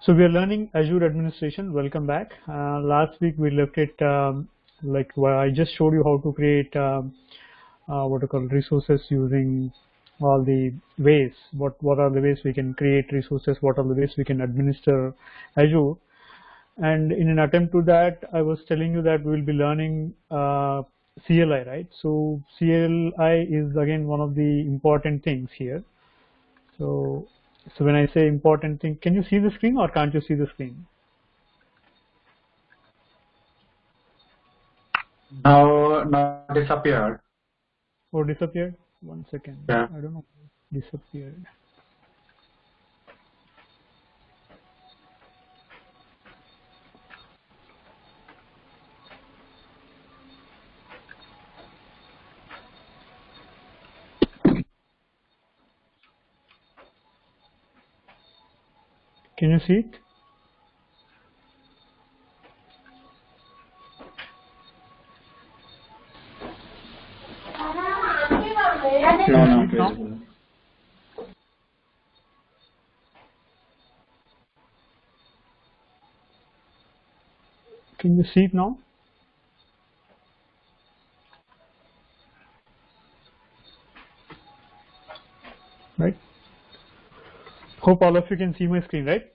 So we are learning Azure administration. Welcome back. Last week we left it I just showed you how to create what are called resources using all the ways. What are the ways we can create resources? What are the ways we can administer Azure? And in an attempt to that, I was telling you that we will be learning CLI, right? So CLI is again one of the important things here. So when I say important thing, can you see the screen or can't you see the screen? Now disappeared. Or disappeared? 1 second. Yeah. I don't know. Disappeared. Can you see it? No, not visible. Can you see it now? Right. Hope all of you can see my screen, right?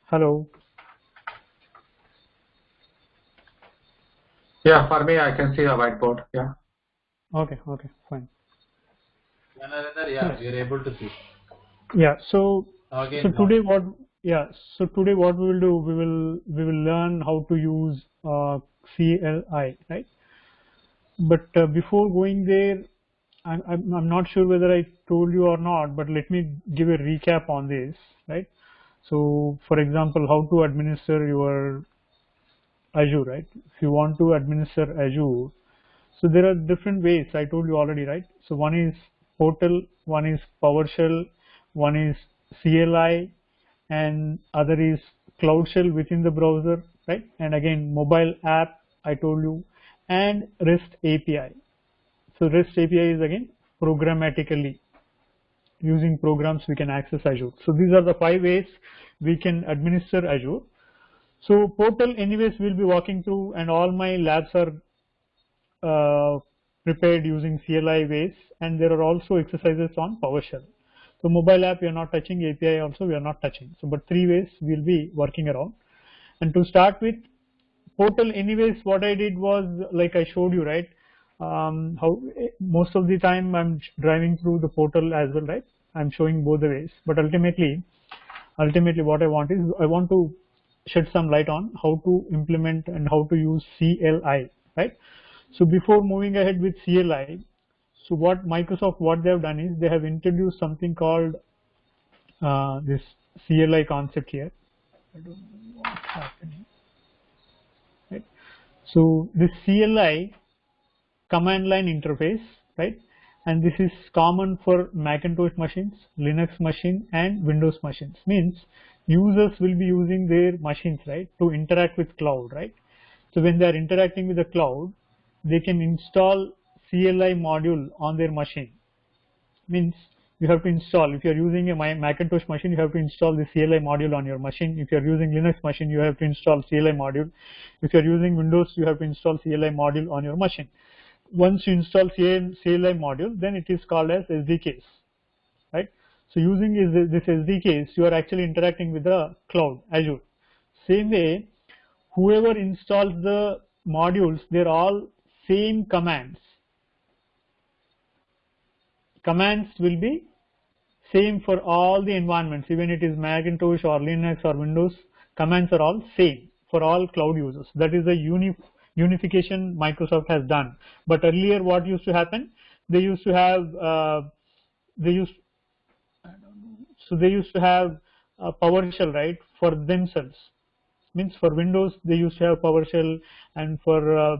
Hello. Yeah, for me, I can see a whiteboard. Yeah. Okay, fine. Yeah, we are able to see. Yeah, so Again, today what we will do, we will learn how to use CLI, right? But before going there, I'm not sure whether I told you or not, but let me give a recap on this, right? So for example, how to administer your Azure, right? If you want to administer Azure, so there are different ways. I told you already, right? So one is Portal, one is PowerShell, one is CLI, and other is Cloud Shell within the browser, right? And again, mobile app, I told you, and REST API. So REST API is again programmatically using programs we can access Azure. So these are the 5 ways we can administer Azure. So Portal anyways we'll be walking through, and all my labs are prepared using CLI ways, and there are also exercises on PowerShell. So mobile app we are not touching, API also we are not touching. So but 3 ways we'll be working around. And to start with Portal anyways, what I did was like I showed you, right? How most of the time I'm driving through the portal as well, right? I'm showing both the ways, but ultimately what I want is I want to shed some light on how to implement and how to use CLI, right? So before moving ahead with CLI, so what Microsoft, what they have done is they have introduced something called this CLI concept here. I don't know what's happening, right? So this CLI command line interface, right? And this is common for Macintosh machines, Linux machine, and Windows machines. Means users will be using their machines, right, to interact with cloud, right? So when they are interacting with the cloud, they can install CLI module on their machine. Means you have to install, if you are using a Macintosh machine, you have to install the CLI module on your machine. If you are using Linux machine, you have to install CLI module. If you are using Windows, you have to install CLI module on your machine. Once you install CLI module, then it is called as SDKs, right? So using this SDKs, you are actually interacting with the cloud, Azure. Same way, whoever installs the modules, they're all same commands. Commands will be same for all the environments, even it is Macintosh or Linux or Windows, commands are all same for all cloud users. That is the unification Microsoft has done. But earlier what used to happen, they used to have they used to have PowerShell, right, for themselves. Means for Windows they used to have PowerShell, and for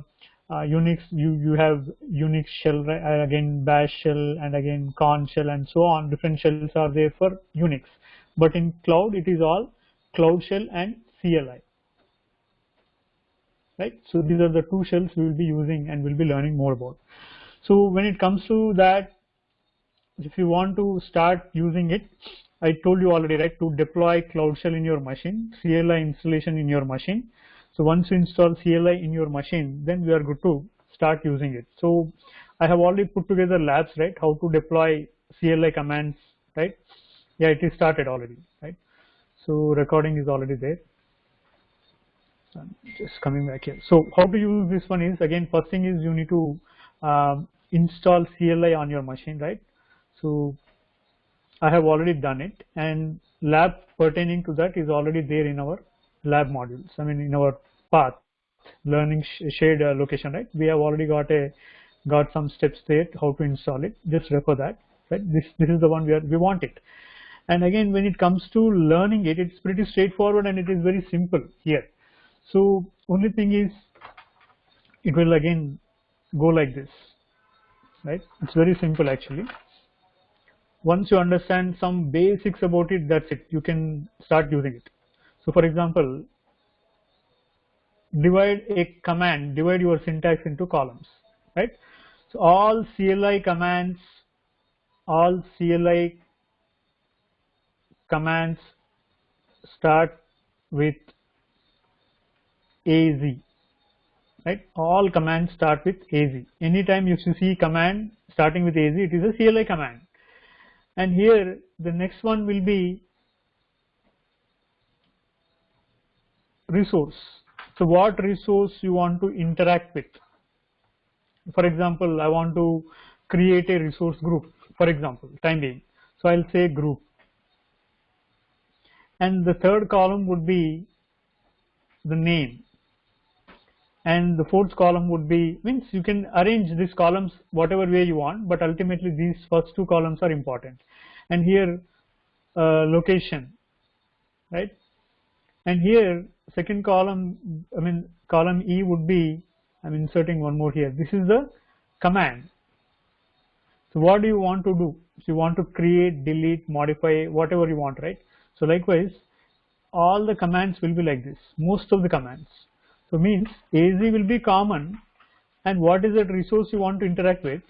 Unix you have Unix shell, right? Again Bash shell, and again Korn shell, and so on. Different shells are there for Unix, but in cloud it is all Cloud Shell and CLI, right? So these are the 2 shells we will be using and we'll be learning more about. So when it comes to that, if you want to start using it, I told you already, right, to deploy Cloud Shell in your machine, CLI installation in your machine. So once you install CLI in your machine, then we are good to start using it. So I have already put together labs, right, how to deploy CLI commands, right? Yeah, it is started already, right? So recording is already there. I'm just coming back here. So how to use this one is, again, first thing is you need to install CLI on your machine, right? So I have already done it, and lab pertaining to that is already there in our lab modules. I mean, in our path, learning shared location, right? We have already got some steps there how to install it. Just refer that, right? This is the one we want it. And again, when it comes to learning it, it's pretty straightforward and it is very simple here. So only thing is, it will again go like this, right? It's very simple actually. Once you understand some basics about it, that's it. You can start using it. So for example, divide your syntax into columns, right? So all CLI commands start with AZ, right? All commands start with AZ. Anytime you see command starting with AZ, it is a CLI command. And here the next one will be resource. So what resource you want to interact with? For example, I want to create a resource group, for example, time being. So I'll say group. And the third column would be the name. And the fourth column would be, means you can arrange these columns whatever way you want, but ultimately these first two columns are important. And here location, right? And here second column, I mean column E would be, I'm inserting one more here. This is the command. So what do you want to do? So you want to create, delete, modify, whatever you want, right? So likewise, all the commands will be like this, most of the commands. So means AZ will be common, and what is that resource you want to interact with,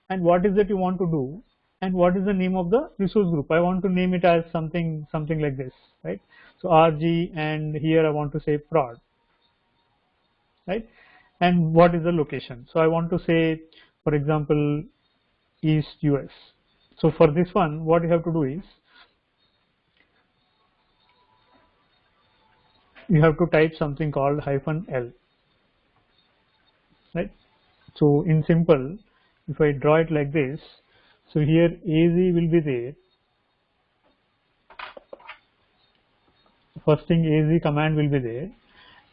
and what is that you want to do, and what is the name of the resource group. I want to name it as something like this, right? So RG, and here I want to say prod, right? And what is the location? So I want to say, for example, East US. So for this one, what you have to do is, you have to type something called -L, right? So in simple, if I draw it like this, so here AZ will be there. First thing, AZ command will be there,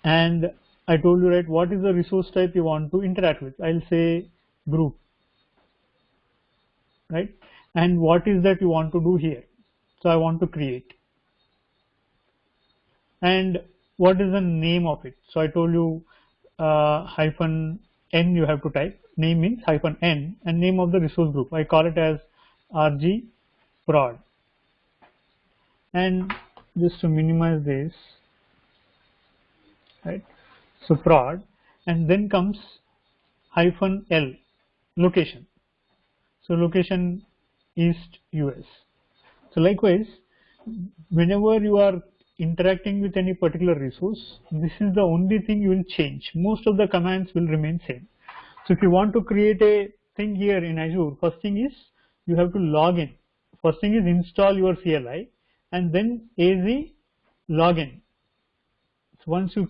and I told you, right, what is the resource type you want to interact with. I'll say group, right? And what is that you want to do here? So I want to create. And what is the name of it? So I told you -N you have to type. Name means -N, and name of the resource group, I call it as RG prod. And just to minimize this, right? So prod, and then comes -L, location. So location East US. So likewise, whenever you are interacting with any particular resource, this is the only thing you will change. Most of the commands will remain same. So if you want to create a thing here in Azure, first thing is you have to log in. First thing is install your CLI, and then AZ login. So once you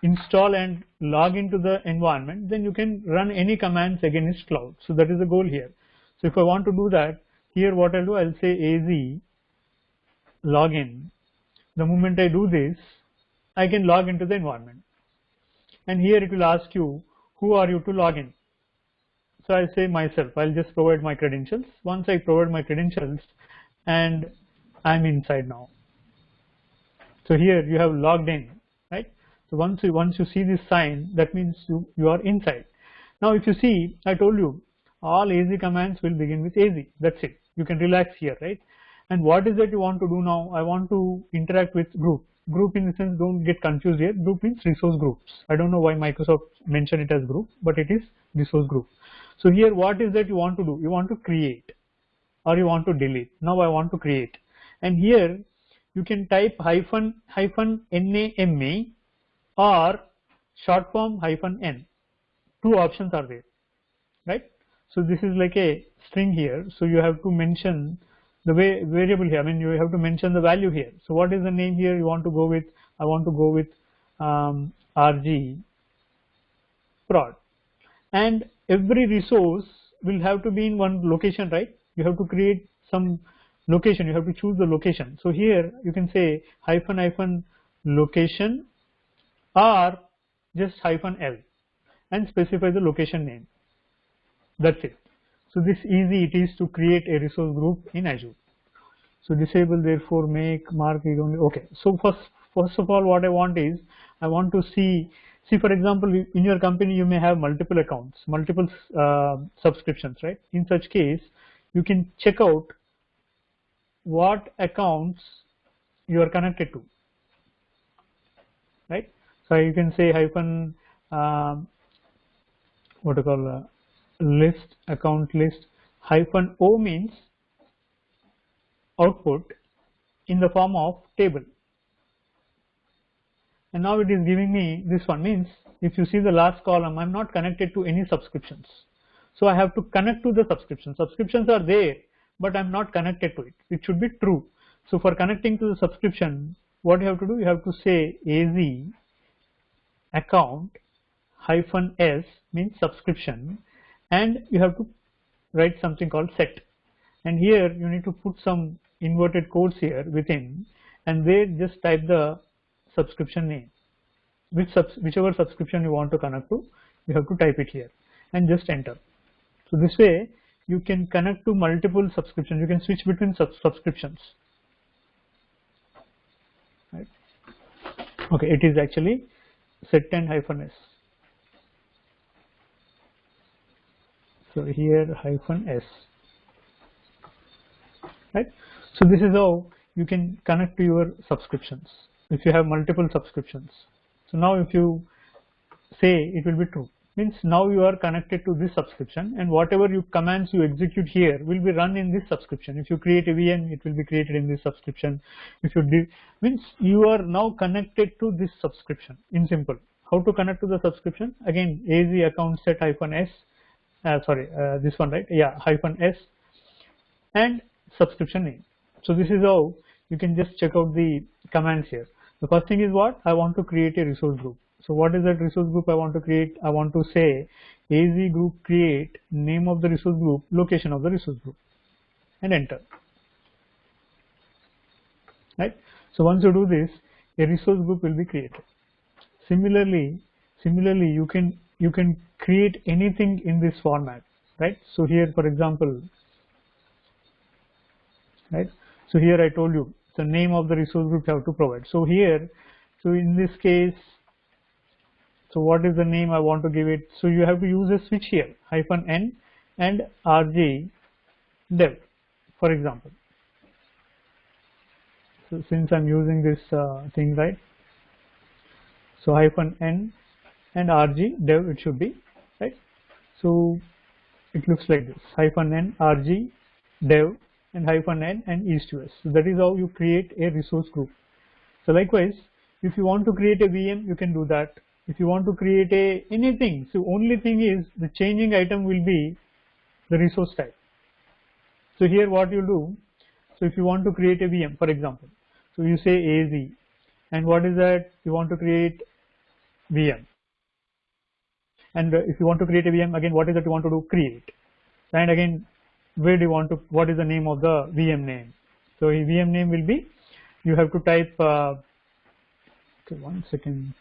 install and log into the environment, then you can run any commands against cloud. So that is the goal here. So if I want to do that, here what I'll do, I'll say AZ login. The moment I do this, I can log into the environment. And here it will ask you, who are you to log in? So I say myself, I'll just provide my credentials. Once I provide my credentials, and I'm inside now. So here you have logged in, right? So once you see this sign, that means you are inside. Now if you see, I told you all AZ commands will begin with AZ. That's it. You can relax here, right? And what is that you want to do now? I want to interact with group. Group in the sense, don't get confused here. Group means resource groups. I don't know why Microsoft mentioned it as group, but it is resource group. So here what is that you want to do? You want to create. or you want to delete. Now I want to create, and here you can type -name or short form -n. Two options are there, right? So this is like a string here, so you have to mention the variable here. I mean, you have to mention the value here. So what is the name here you want to go with? I want to go with RG prod, and every resource will have to be in one location, right? You have to create some location, you have to choose the location. So here you can say -, location or just -l and specify the location name. That's it. So this easy it is to create a resource group in Azure. So disable, therefore make mark read only. Okay, so first of all what I want is, I want to see for example, in your company you may have multiple accounts, multiple subscriptions, right? In such case you can check out what accounts you are connected to, right? So you can say hyphen what to call list, account list, -o means output in the form of table. And now it is giving me this one, means if you see the last column, I'm not connected to any subscriptions. So I have to connect to the subscription. Subscriptions are there, but I'm not connected to it. It should be true. So for connecting to the subscription, what you have to do, you have to say AZ account -s means subscription, and you have to write something called set. And here you need to put some inverted quotes here within, and there just type the subscription name, whichever subscription you want to connect to, you have to type it here and just enter. So this way you can connect to multiple subscriptions, you can switch between subscriptions, right? Okay, it is actually set and -s. So here -s, right? So this is how you can connect to your subscriptions if you have multiple subscriptions. So now if you say, it will be true, means now you are connected to this subscription, and whatever commands you execute here will be run in this subscription. If you create a VM, it will be created in this subscription. If you means you are now connected to this subscription. In simple, how to connect to the subscription? Again, AZ account set -s, this one, right? Yeah, -s and subscription name. So this is how you can just check out the commands here. The first thing is what? I want to create a resource group. So what is that resource group I want to create? I want to say AZ group create, name of the resource group, location of the resource group, and enter, right? So once you do this, a resource group will be created. Similarly you can create anything in this format, right? So here, for example, right, so here I told you the name of the resource group you have to provide. So here, so in this case, so what is the name I want to give it? So you have to use a switch here, -n and RG dev, for example. So since I'm using this thing, right, so -n and RG dev it should be, right? So it looks like this, -n RG dev and -n and east to west. So that is how you create a resource group. So likewise, if you want to create a VM, you can do that. If you want to create anything, so only thing is the changing item will be the resource type. So here what you do, so if you want to create a VM, for example, so you say AZ, and what is that? You want to create VM, and if you want to create a VM, again what is that you want to do? Create, and again where do you want to, what is the name of the VM name? So a VM name will be, you have to type okay, 1 second.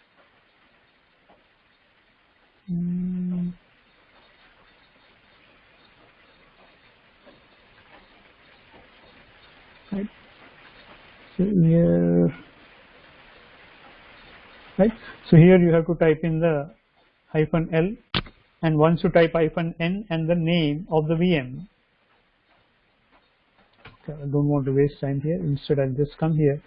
Right, so here, right, so here you have to type in the -l, and once you type -n and the name of the VM, okay, I don't want to waste time here, instead I'll just come here.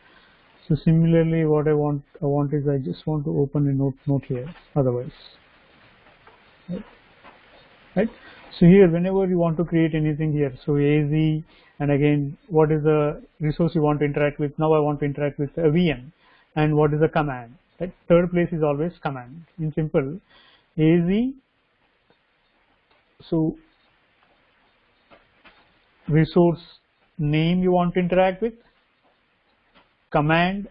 So similarly what I want is, I just want to open a note here, otherwise, right? right? So here whenever you want to create anything here, so AZ, and again what is the resource you want to interact with. Now I want to interact with a VM, and what is the command, right? Third place is always command. In simple, AZ, so resource name you want to interact with, command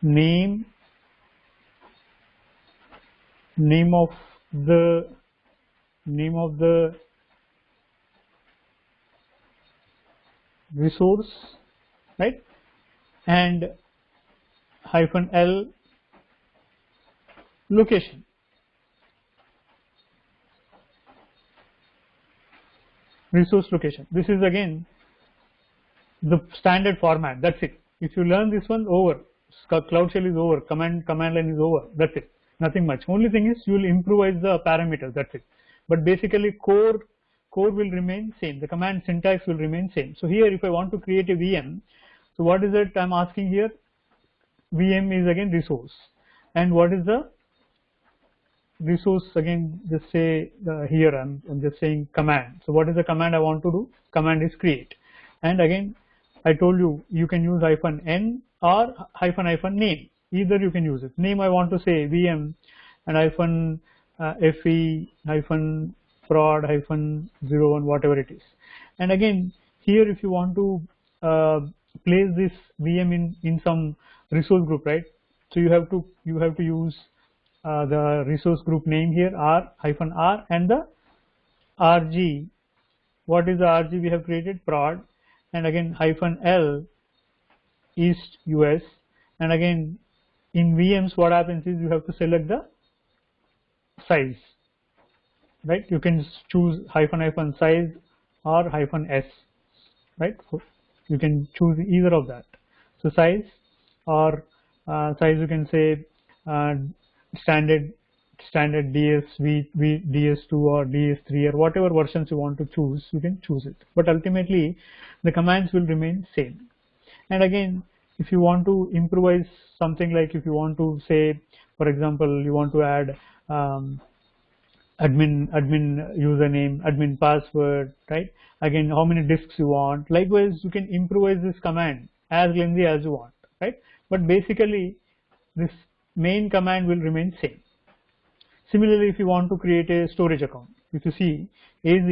name of the resource, right, and -L location. Resource location. This is again the standard format. That's it. If you learn this one, over. Cloud Shell is over. Command line is over. That's it. Nothing much. Only thing is you will improvise the parameters. That's it. But basically core will remain same. The command syntax will remain same. So here, if I want to create a VM, so what is it I'm asking here? VM is again resource, and what is the resource again? Just say here I'm just saying command. So what is the command I want to do? Command is create, and again I told you you can use -n or -name. Either you can use it. Name I want to say VM, and -fe -prod -01, whatever it is. And again here, if you want to place this VM in some resource group, right? So you have to use the resource group name here, R and the RG. What is the RG we have created? Prod, and again -L East US, and again in VMs what happens is you have to select the size, right? You can choose -size or -s, right? So you can choose either of that. So size or size, you can say standard DS2 or DS3 or whatever versions you want to choose, you can choose it. But ultimately the commands will remain same. And again, if you want to improvise something, like if you want to say, for example, you want to add admin username, admin password, right? Again, how many disks you want. Likewise, you can improvise this command as lengthy as you want, right? But basically this main command will remain same. Similarly, if you want to create a storage account, if you see AZ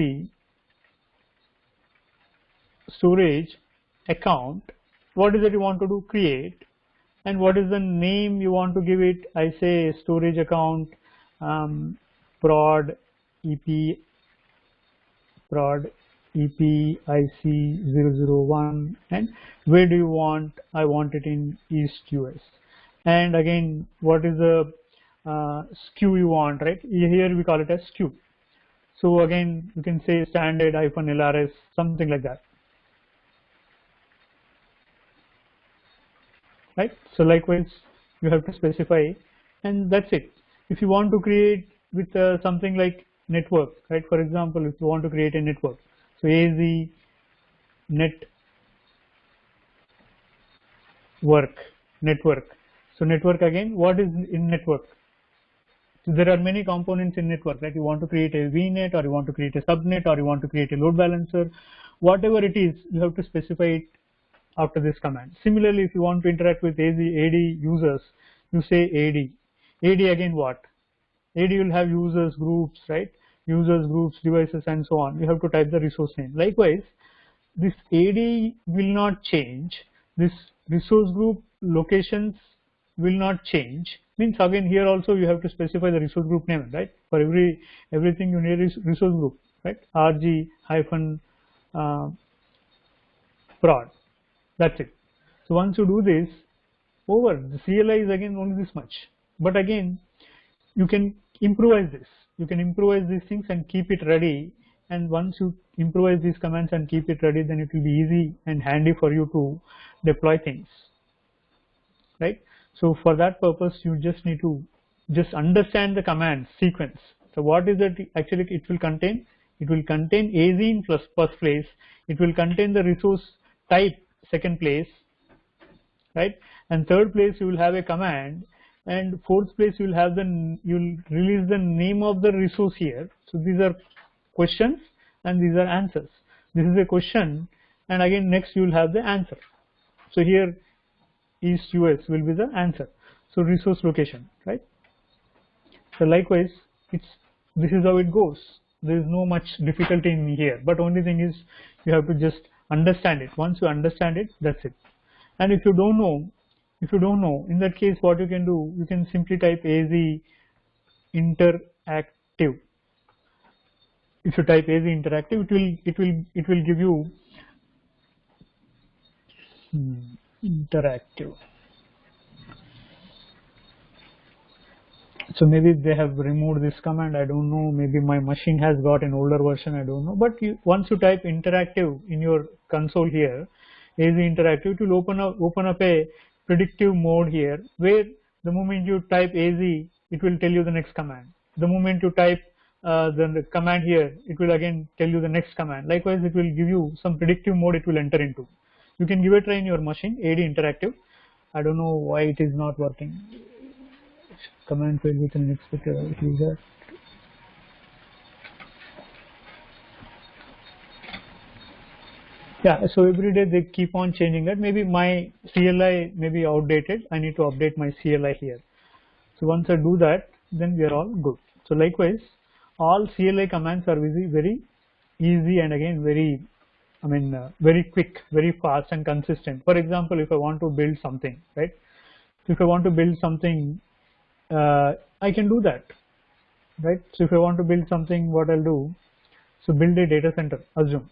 storage account, what is it you want to do? Create. And what is the name you want to give it? I say storage account prod EPIC 001, and where do you want? I want it in East US. And again, what is the SKU you want, right? Here we call it as SKU. So again, you can say standard -LRS, something like that, right? So likewise, you have to specify, and that's it. If you want to create with something like network, right? For example, if you want to create a network, so AZ network. So network, again, what is in network? So there are many components in network, right? You want to create a VNet, or you want to create a subnet, or you want to create a load balancer, whatever it is, you have to specify it after this command. Similarly, if you want to interact with AD users, you say AD again what? AD will have users, groups, right? Users, groups, devices, and so on. You have to type the resource name. Likewise, this AD will not change. This resource group locations will not change. Means again here also you have to specify the resource group name, right? For everything you need is resource group, right? RG prod. That's it. So once you do this, over. The CLI is again only this much. But again, you can improvise this. You can improvise these things and keep it ready. And once you improvise these commands and keep it ready, then it will be easy and handy for you to deploy things, right? So for that purpose, you just need to just understand the command sequence. So what is it actually it will contain? It will contain AZ in first place. It will contain the resource type second place, right? And third place you will have a command and fourth place you'll have you'll release the name of the resource here. So these are questions and these are answers. This is a question, and again next you will have the answer. So here East US will be the answer. So resource location, right? So likewise, this is how it goes. There is no much difficulty in here, but only thing is you have to just understand it. Once you understand it, that's it. And if you don't know, in that case, what you can do, you can simply type AZ interactive. If you type AZ interactive, it will give you interactive. So maybe they have removed this command, I don't know, maybe my machine has got an older version, I don't know, but once you type interactive in your console here, AZ interactive, it will open up a predictive mode here, where the moment you type AZ, it will tell you the next command. The moment you type the command here, it will again tell you the next command. Likewise, it will give you some predictive mode it will enter into. You can give a try in your machine, AD interactive. I don't know why it is not working. Command failed with an unexpected user. Yeah, so every day they keep on changing that. Maybe my CLI may be outdated. I need to update my CLI here. So once I do that, then we are all good. So likewise, all CLI commands are very easy and again very, very quick, very fast and consistent. For example, if I want to build something, right? So if I want to build something, I can do that, right? So if I want to build something, what I'll do, so build a data center, assume.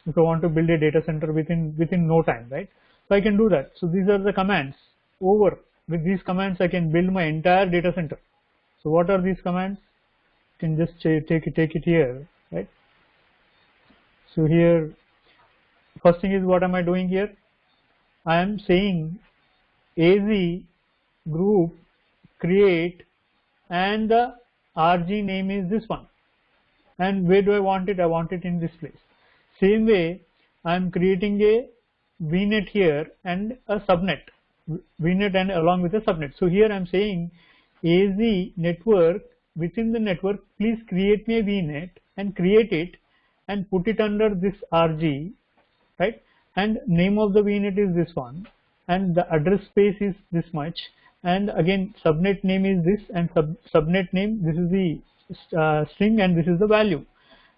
If I want to build a data center within no time, right? So I can do that. So these are the commands. With these commands, I can build my entire data center. So what are these commands? You can just take it here, right? So here, first thing is, what am I doing here? I am saying AZ group create, and the RG name is this one. And where do I want it? I want it in this place. Same way, I am creating a VNet here and a subnet. VNet and along with a subnet. So here I am saying AZ network, within the network, please create me a VNet and create it and put it under this RG, right? And name of the VNet is this one, and the address space is this much, and again subnet name is this, and subnet name, this is the string and this is the value,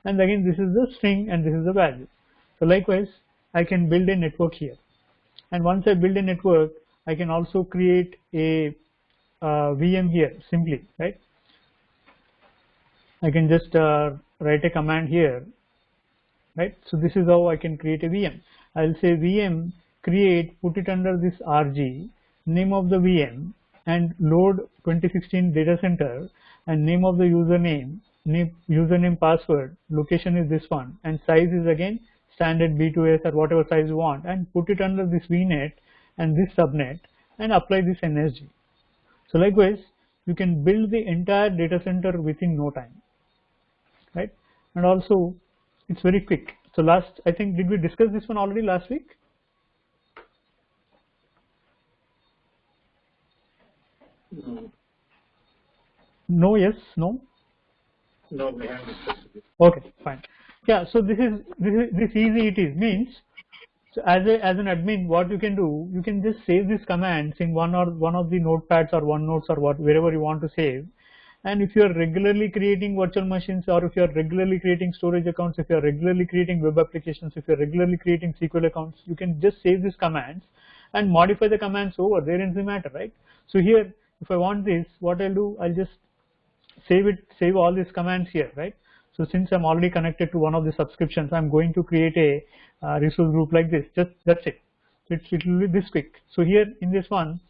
and again this is the string and this is the value. So likewise, I can build a network here, and once I build a network, I can also create a VM here simply, right? I can just write a command here, right? So this is how I can create a VM. I'll say VM create, put it under this RG, name of the VM, and load 2016 data center, and name of the username, username, password, location is this one, and size is again standard B2S or whatever size you want, and put it under this VNet and this subnet and apply this NSG. So likewise, you can build the entire data center within no time, right? And also it's very quick. So I think, did we discuss this one already last week? No, yes, no? No, we haven't discussed this. Okay, fine. Yeah, so this easy it is, means, so as an admin, what you can do, you can just save this command in one of the notepads or OneNotes or wherever you want to save. And if you are regularly creating virtual machines, or if you are regularly creating storage accounts, if you are regularly creating web applications, if you are regularly creating SQL accounts, you can just save these commands and modify the commands over. There ends the matter, right? So here, if I want this, what I'll do, I'll just save all these commands here, right? So since I'm already connected to one of the subscriptions, I'm going to create a resource group like this. That's it. It will be this quick. So here in this one,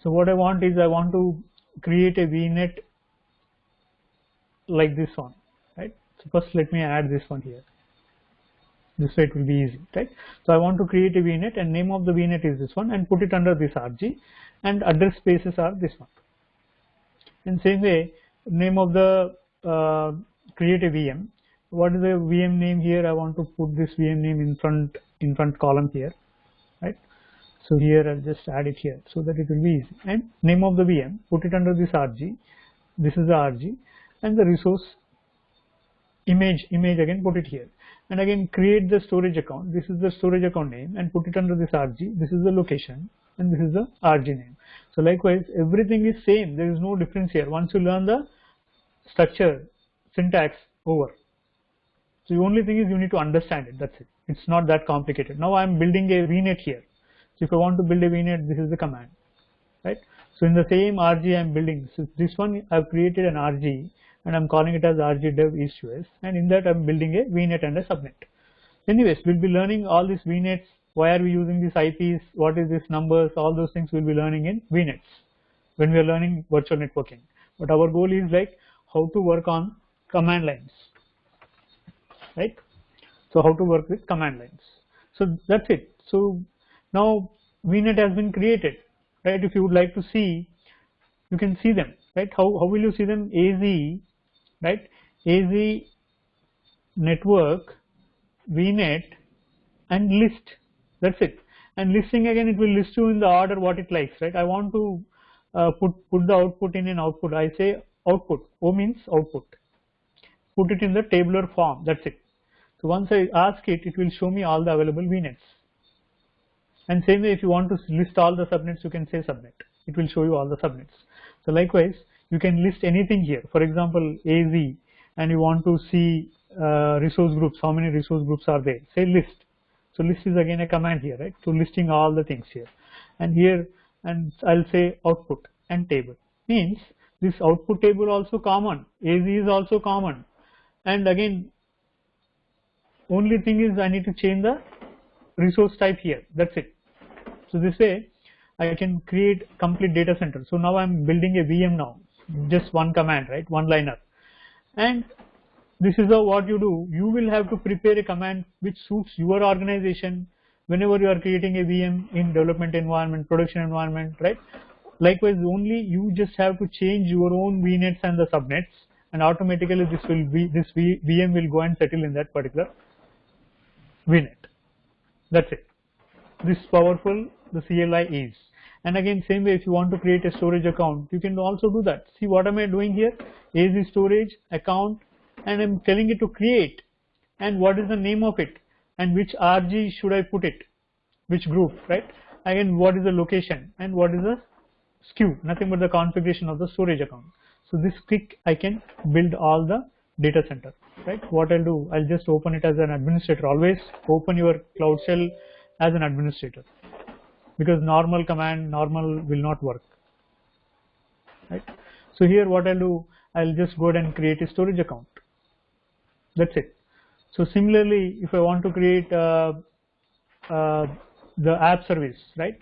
so what I want is, I want to create a VNet like this one, right? So first let me add this one here. This way it will be easy, right? So I want to create a VNet, and name of the VNet is this one, and put it under this RG, and address spaces are this one. In same way, name of the create a VM. What is the VM name here? I want to put this VM name in front column here, right? So here I'll just add it here so that it will be easy. And name of the VM, put it under this RG. This is the RG, and the resource image again put it here. And again create the storage account. This is the storage account name, and put it under this RG. This is the location, and this is the RG name. So likewise, everything is same. There is no difference here. Once you learn the structure, syntax, over. So the only thing is you need to understand it. That's it. It's not that complicated. Now I'm building a VNet here. So if I want to build a VNet, this is the command, right? So in the same RG I'm building. So this one I've created an RG, and I'm calling it as RG dev east US, and in that I'm building a VNet and a subnet. Anyways, we'll be learning all these VNets. Why are we using these IPs? What is this numbers? All those things we'll be learning in VNets when we are learning virtual networking. But our goal is like how to work on command lines, right? So how to work with command lines. So that's it. So now VNet has been created, right? If you would like to see, you can see them, right? How will you see them? AZ, right? AZ network, VNet, and list. That's it. And listing again, it will list you in the order what it likes, right? I want to put the output in an output. I say output. O means output. Put it in the tabular form. That's it. So once I ask it, it will show me all the available VNets. And same way, if you want to list all the subnets, you can say subnet. It will show you all the subnets. So likewise, you can list anything here. For example, AZ, and you want to see resource groups. How many resource groups are there? Say list. So list is again a command here, right? So listing all the things here. And here, and I'll say output and table. Means this output table also common. AZ is also common. And again, only thing is I need to change the resource type here. That's it. So this way I can create complete data center. So now I'm building a VM now, just one command, right? One liner. And this is what you do. You will have to prepare a command which suits your organization whenever you are creating a VM in development environment, production environment, right? Likewise, only you just have to change your own VNets and the subnets, and automatically this VM will go and settle in that particular VNet. That's it. This powerful the CLI is. And again, same way, if you want to create a storage account, you can also do that. See what am I doing here? AZ storage account, and I'm telling it to create, and what is the name of it, and which RG should I put it, which group, right? Again, what is the location, and what is the SKU, nothing but the configuration of the storage account. So this quick, I can build all the data center, right? What I'll do, I'll just open it as an administrator. Always open your Cloud Shell as an administrator, because normal command, normal will not work, right? So here what I'll do, I'll just go ahead and create a storage account. That's it. So similarly, if I want to create the app service, right?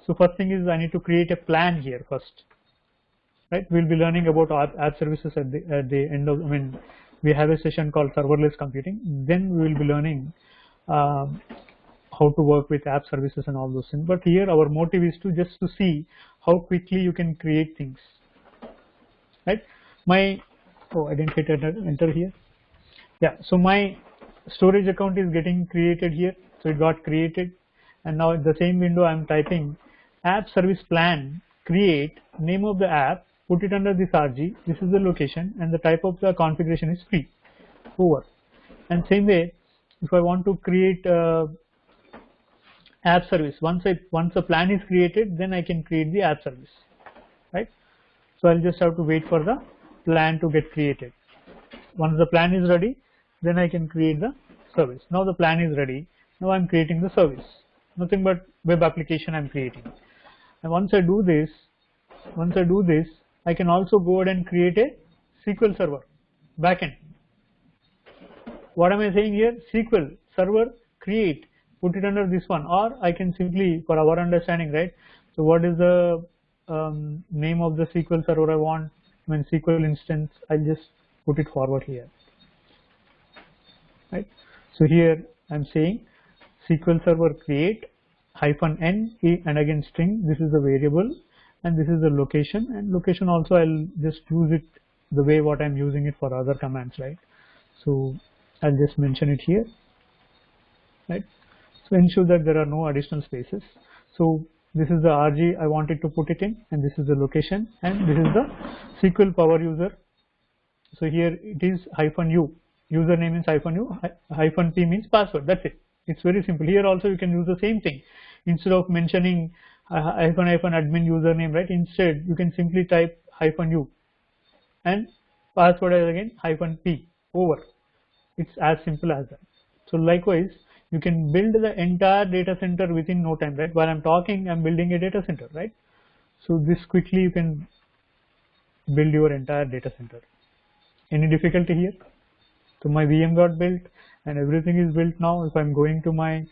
So first thing is I need to create a plan here first, right? We'll be learning about app services at the end of, we have a session called serverless computing. Then we will be learning how to work with app services and all those things. But here our motive is to just to see how quickly you can create things, right? I didn't hit enter here. Yeah, so my storage account is getting created here. So it got created, and now in the same window I'm typing app service plan, create, name of the app, put it under this RG, this is the location, and the type of the configuration is free, over. And same way, if I want to create app service, once a plan is created, then I can create the app service, right? So I'll just have to wait for the plan to get created. Once the plan is ready, then I can create the service. Now the plan is ready. Now I'm creating the service. Nothing but web application I'm creating. And once I do this, I can also go ahead and create a SQL server backend. What am I saying here? SQL server create, put it under this one, or I can simply, for our understanding, right? So what is the name of the SQL server I want? SQL instance, I'll just put it forward here, right? So here I'm saying SQL server create -n and again string, this is the variable, and this is the location, and location also I'll just use it the way what I'm using it for other commands, right? So I'll just mention it here, right? So ensure that there are no additional spaces. So this is the RG I wanted to put it in, and this is the location, and this is the SQL power user. So here it is -u, username means -u, -p means password. That's it. It's very simple. Here also you can use the same thing. Instead of mentioning -admin username, right? Instead you can simply type -u, and password is again -p over. It's as simple as that. So likewise, you can build the entire data center within no time, right? While I'm talking, I'm building a data center, right? So this quickly you can build your entire data center. Any difficulty here? So my VM got built and everything is built now. If I'm going to my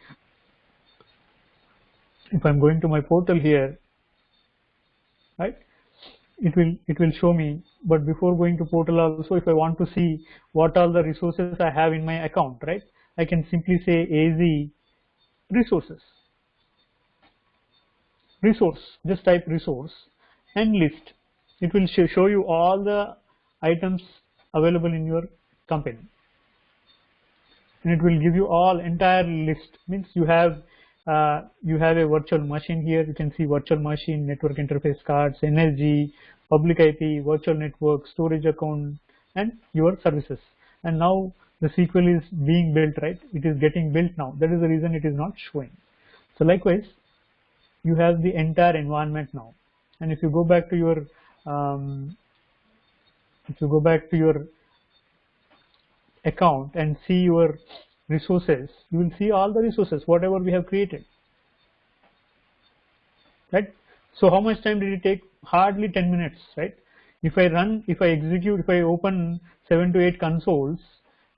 portal here, right? It will show me. But before going to portal also, if I want to see what all the resources I have in my account, right? I can simply say AZ resources. Resource, just type resource and list. It will show you all the items available in your company, and it will give you all entire list. Means you have a virtual machine here. You can see virtual machine, network interface cards, energy, public IP, virtual network, storage account, and your services. And now the SQL is being built, right? It is getting built now. That is the reason it is not showing. So likewise, you have the entire environment now. And if you go back to your account and see your resources, you will see all the resources whatever we have created, right? So how much time did it take? Hardly 10 minutes, right? If I open 7 to 8 consoles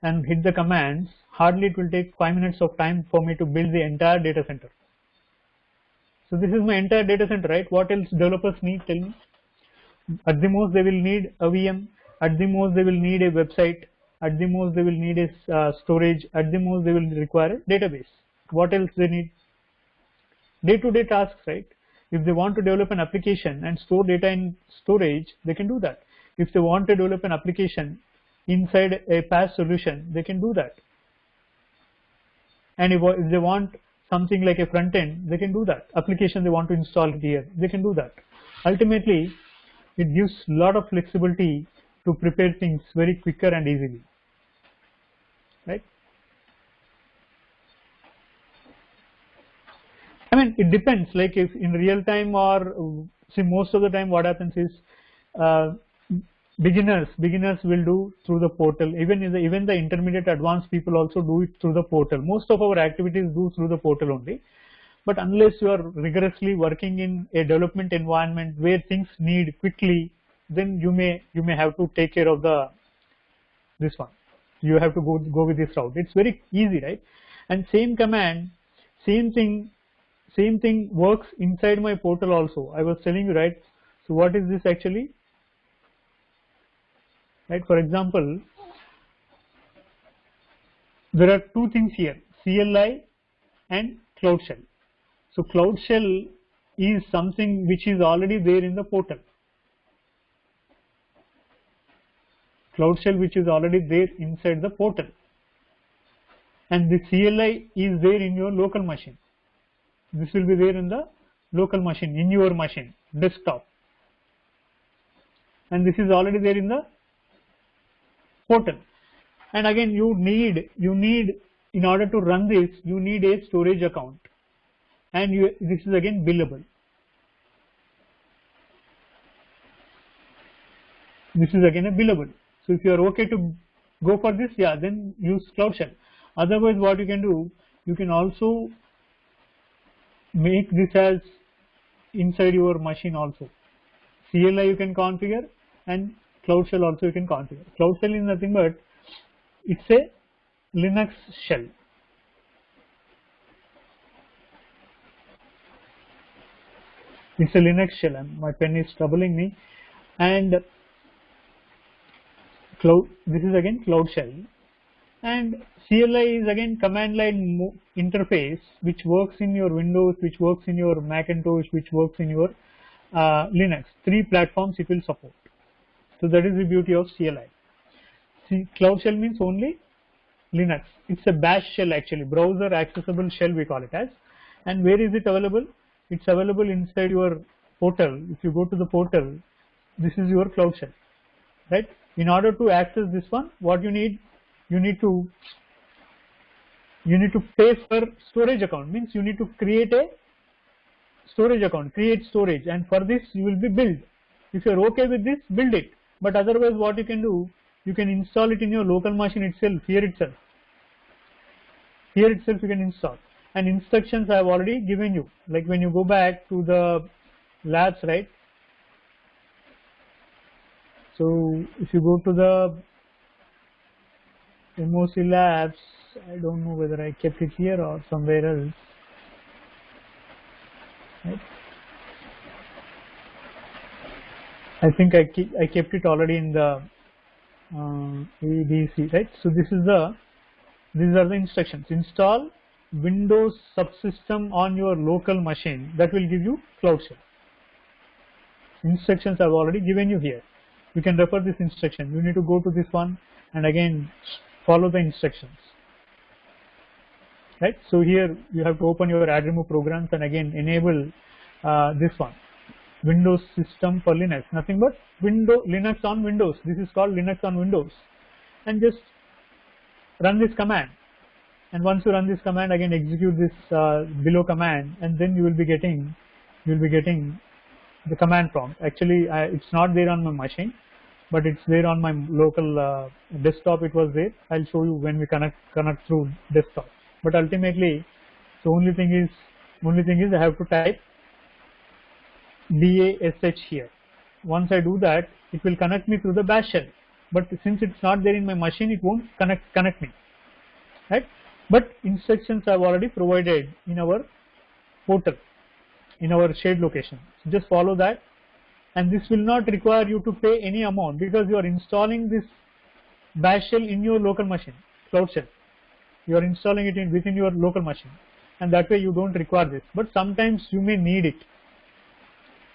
and hit the commands, hardly it will take 5 minutes of time for me to build the entire data center. So this is my entire data center, right? What else developers need? Tell me. At the most they will need a VM, at the most they will need a website, at the most they will need a storage, at the most they will require a database. What else they need? Day-to-day tasks, right? If they want to develop an application and store data in storage, they can do that. If they want to develop an application inside a PaaS solution, they can do that. And if they want something like a front end, they can do that. Application they want to install here, they can do that. Ultimately, it gives a lot of flexibility to prepare things very quicker and easily, right? I mean, it depends. Like if in real time or see, most of the time what happens is beginners will do through the portal. Even the intermediate advanced people also do it through the portal. Most of our activities do through the portal only. But unless you are rigorously working in a development environment where things need quickly, then you may have to take care of this one. You have to go with this route. It's very easy, right? And same command, same thing works inside my portal also. I was telling you, right? So what is this actually? Right? For example, there are two things here: CLI and Cloud Shell. So Cloud Shell is something which is already there in the portal. Cloud Shell which is already there inside the portal. And the CLI is there in your local machine. This will be there in the local machine, in your machine, desktop. And this is already there in the portal. And again, you need in order to run this, you need a storage account. And this is again billable. This is again a billable. So if you are okay to go for this, yeah, then use Cloud Shell. Otherwise, what you can do, you can also make this as inside your machine also. CLI you can configure and Cloud Shell also you can configure. Cloud Shell is nothing but it's a Linux shell. It's a Linux shell, and my pen is troubling me. And this is again Cloud Shell, and CLI is again command line interface which works in your Windows, which works in your Macintosh, which works in your Linux. 3 platforms it will support. So that is the beauty of CLI. Cloud Shell means only Linux. It's a bash shell actually, browser accessible shell we call it as. And where is it available? it's available inside your portal. If you go to the portal, this is your Cloud Shell, right? In order to access this one, what you need to pay for storage account. Means you need to create a storage account, create storage, and for this you will be billed. If you are okay with this, build it. But otherwise, what you can do, you can install it in your local machine itself. Here itself you can install. And instructions I have already given you. Like when you go back to the labs, right? So if you go to the MOC labs, I don't know whether I kept it here or somewhere else. Right? I think I kept it already in the ADC, right? So these are the instructions. Install Windows subsystem on your local machine. That will give you Cloud Shell. Instructions I've already given you here. You can refer this instruction. You need to go to this one and again follow the instructions. Right? So here you have to open your add remove programs and again enable this one. Windows system for Linux, nothing but Linux on Windows. This is called Linux on Windows, and just run this command. And once you run this command, again execute this below command, and then you will be getting the command prompt. Actually, it's not there on my machine, but it's there on my local desktop. It was there. I'll show you when we connect through desktop. But ultimately, the only thing is I have to type DASH here. Once I do that, it will connect me through the bash shell. But since it's not there in my machine, it won't connect me, right? But instructions I've already provided in our portal, in our shared location. So just follow that, and this will not require you to pay any amount because you are installing this bash shell in your local machine, Cloud Shell. You are installing it within your local machine, and that way you don't require this. But sometimes you may need it.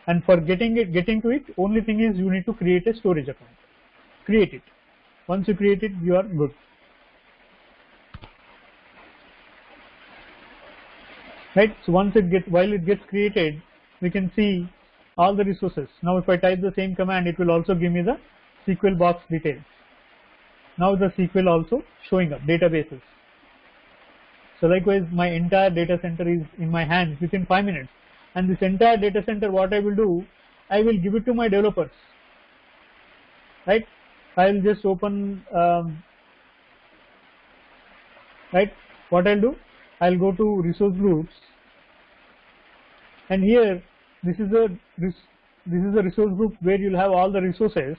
And for getting to it, only thing is you need to create a storage account. Create it. Once you create it, you are good. Right? So once while it gets created, we can see all the resources. Now if I type the same command, it will also give me the SQL box details. Now the SQL also showing up, databases. So likewise, my entire data center is in my hands within 5 minutes. And this entire data center, what I will do, I will give it to my developers, right? I will just open, right? What I'll do, I'll go to resource groups, and here this is a resource group where you'll have all the resources,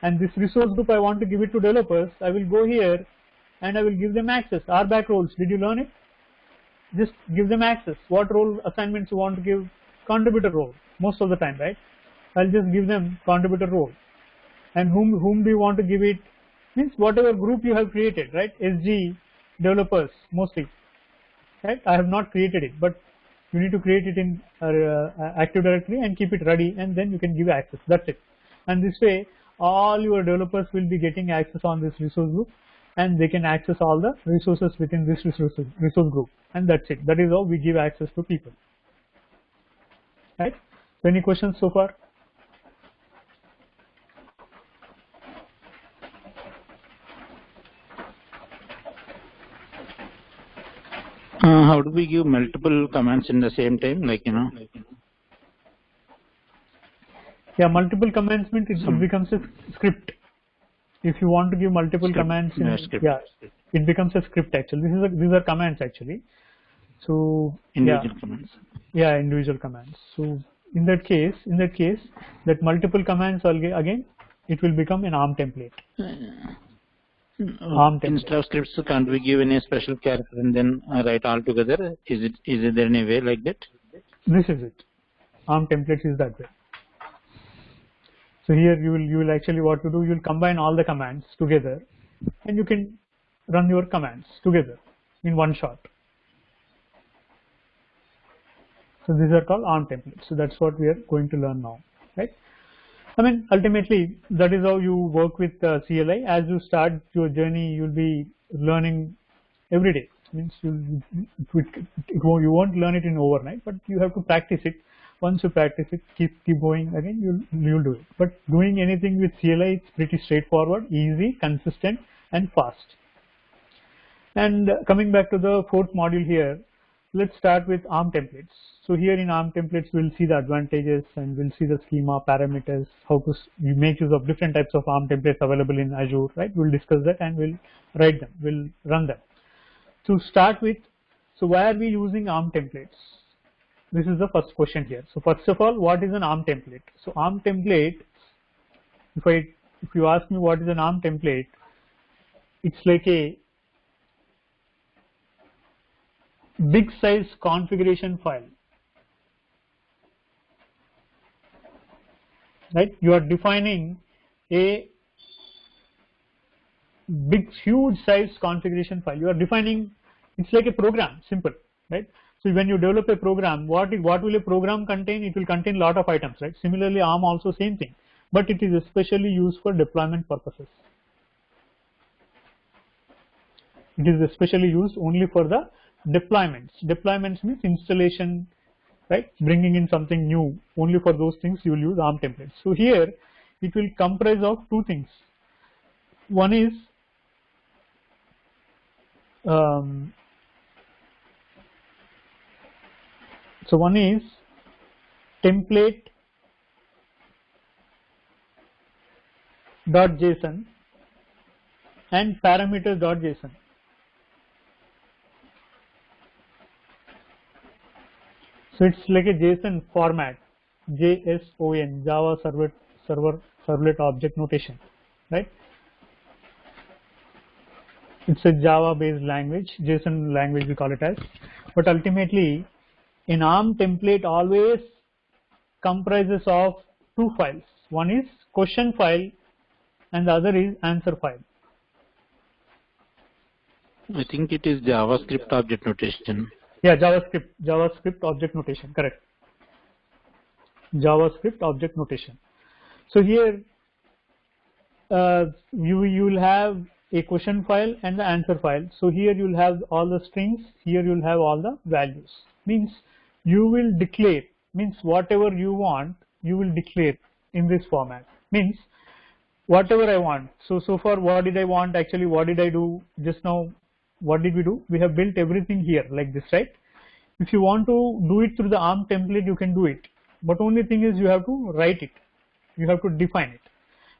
and this resource group I want to give it to developers. I will go here and I will give them access. RBAC roles, did you learn it? Just give them access. What role assignments you want to give? Contributor role, most of the time, right? I'll just give them contributor role. And whom do you want to give it? Means whatever group you have created, right? SG developers mostly, right? I have not created it, but you need to create it in Active Directory and keep it ready, and then you can give access. That's it. And this way, all your developers will be getting access on this resource group, and they can access all the resources within this resource group, and that's it. That is how we give access to people, right? So any questions so far? How do we give multiple commands in the same time, like, you know? Yeah, multiple commands means it becomes a script. If you want to give multiple commands, it becomes a script actually. These are commands actually. So individual commands. Yeah, individual commands. So in that case, that multiple commands again, it will become an ARM template. ARM template. Instead of scripts, can't we give any special character and then write all together? Is there any way like that? This is it. ARM templates is that way. So here you will actually, what you do, you will combine all the commands together, and you can run your commands together in one shot. So these are called ARM templates. So that's what we are going to learn now, right? I mean, ultimately that is how you work with CLI. As you start your journey, you'll be learning every day. Means you won't learn it in overnight, but you have to practice it. Once you practice it, keep going, again you'll do it. But doing anything with CLI, it's pretty straightforward, easy, consistent, and fast. And coming back to the fourth module here, let's start with ARM templates. So here in ARM templates, we'll see the advantages and we'll see the schema, parameters, how to make use of different types of ARM templates available in Azure, right? We'll discuss that and we'll write them, we'll run them. To start with, so why are we using ARM templates? This is the first question here. So first of all, what is an ARM template? So ARM template, if you ask me what is an ARM template, it's like a big size configuration file, right? You are defining a big huge size configuration file. You are defining, it's like a program, simple, right? So when you develop a program, what will a program contain? It will contain a lot of items, right? Similarly, ARM also same thing, but it is especially used for deployment purposes. It is especially used only for the deployments. Deployments means installation, right? Bringing in something new. Only for those things you will use ARM templates. So here it will comprise of two things. One is template.json and parameters.json. So it's like a JSON format, JSON, Java Servlet Object Notation, right? It's a Java-based language, JSON language we call it as. But ultimately, an ARM template always comprises of two files. One is question file, and the other is answer file. I think it is JavaScript object notation. Yeah, JavaScript object notation, correct. JavaScript object notation. So here you will have a question file and the answer file. So here you will have all the strings, here you will have all the values. Means you will declare, means whatever you want, you will declare in this format. Means whatever I want. So far what did I want actually, what did I do just now? What did we do? We have built everything here like this, right? If you want to do it through the ARM template, you can do it. But only thing is you have to write it. You have to define it.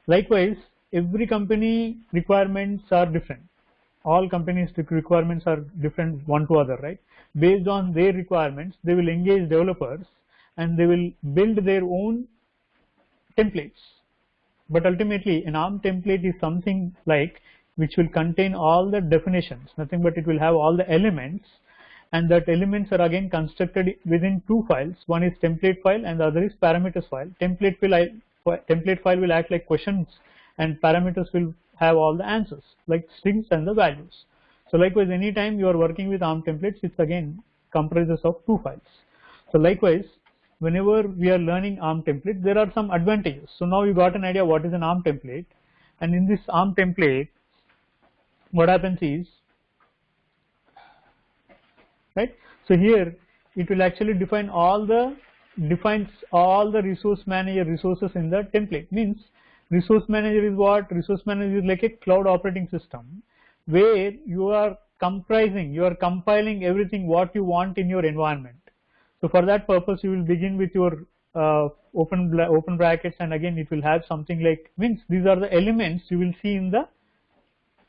Likewise, every company requirements are different. All companies' requirements are different one to other, right? Based on their requirements, they will engage developers and they will build their own templates. But ultimately, an ARM template is something like which will contain all the definitions, nothing but it will have all the elements, and that elements are again constructed within two files. One is template file and the other is parameters file. Template file will act like questions and parameters will have all the answers like strings and the values. So likewise, anytime you are working with ARM templates, it's again comprises of two files. So likewise, whenever we are learning ARM template, there are some advantages. So now you got an idea what is an ARM template, and in this ARM template, what happens is, right? So here it will actually defines all the resource manager resources in the template. Means resource manager is what? Resource manager is like a cloud operating system where you are compiling everything what you want in your environment. So for that purpose, you will begin with your open brackets, and again it will have something like, means these are the elements you will see in the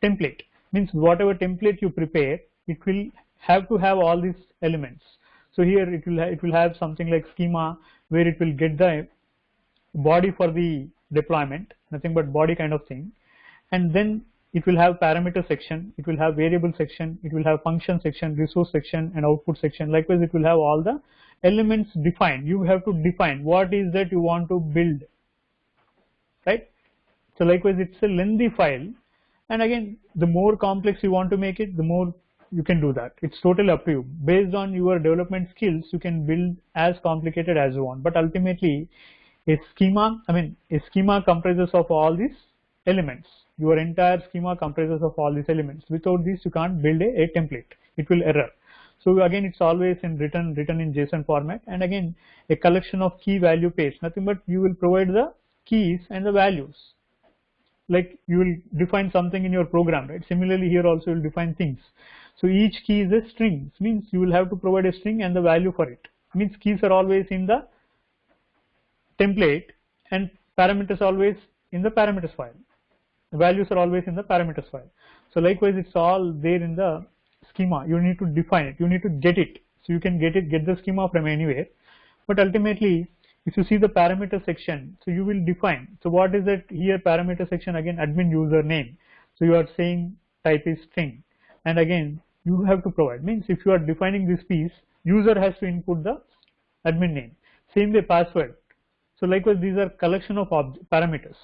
template. Means whatever template you prepare, it will have to have all these elements. So here it will have something like schema where it will get the body for the deployment, nothing but body kind of thing, and then it will have parameter section, it will have variable section, it will have function section, resource section, and output section. Likewise, it will have all the elements defined. You have to define what is that you want to build, right? So likewise, it's a lengthy file, and again, the more complex you want to make it, the more you can do that. It's totally up to you. Based on your development skills, you can build as complicated as you want. But ultimately, a schema comprises of all these elements, Your entire schema comprises of all these elements. Without this, you can't build a template. It will error. So again, it's always in written in JSON format, and again a collection of key value pairs. Nothing but you will provide the keys and the values. Like you will define something in your program, right? Similarly, here also you will define things. So each key is a string. It means you will have to provide a string and the value for it. It means keys are always in the template and parameters always in the parameters file. The values are always in the parameters file. So likewise, it's all there in the schema. You need to define it. You need to get it. So you can get the schema from anywhere. But ultimately, if you see the parameter section, so you will define. So what is that here? Parameter section, again, admin username. So you are saying type is string, and again you have to provide. Means if you are defining this piece, user has to input the admin name. Same way password. So likewise, these are collection of parameters.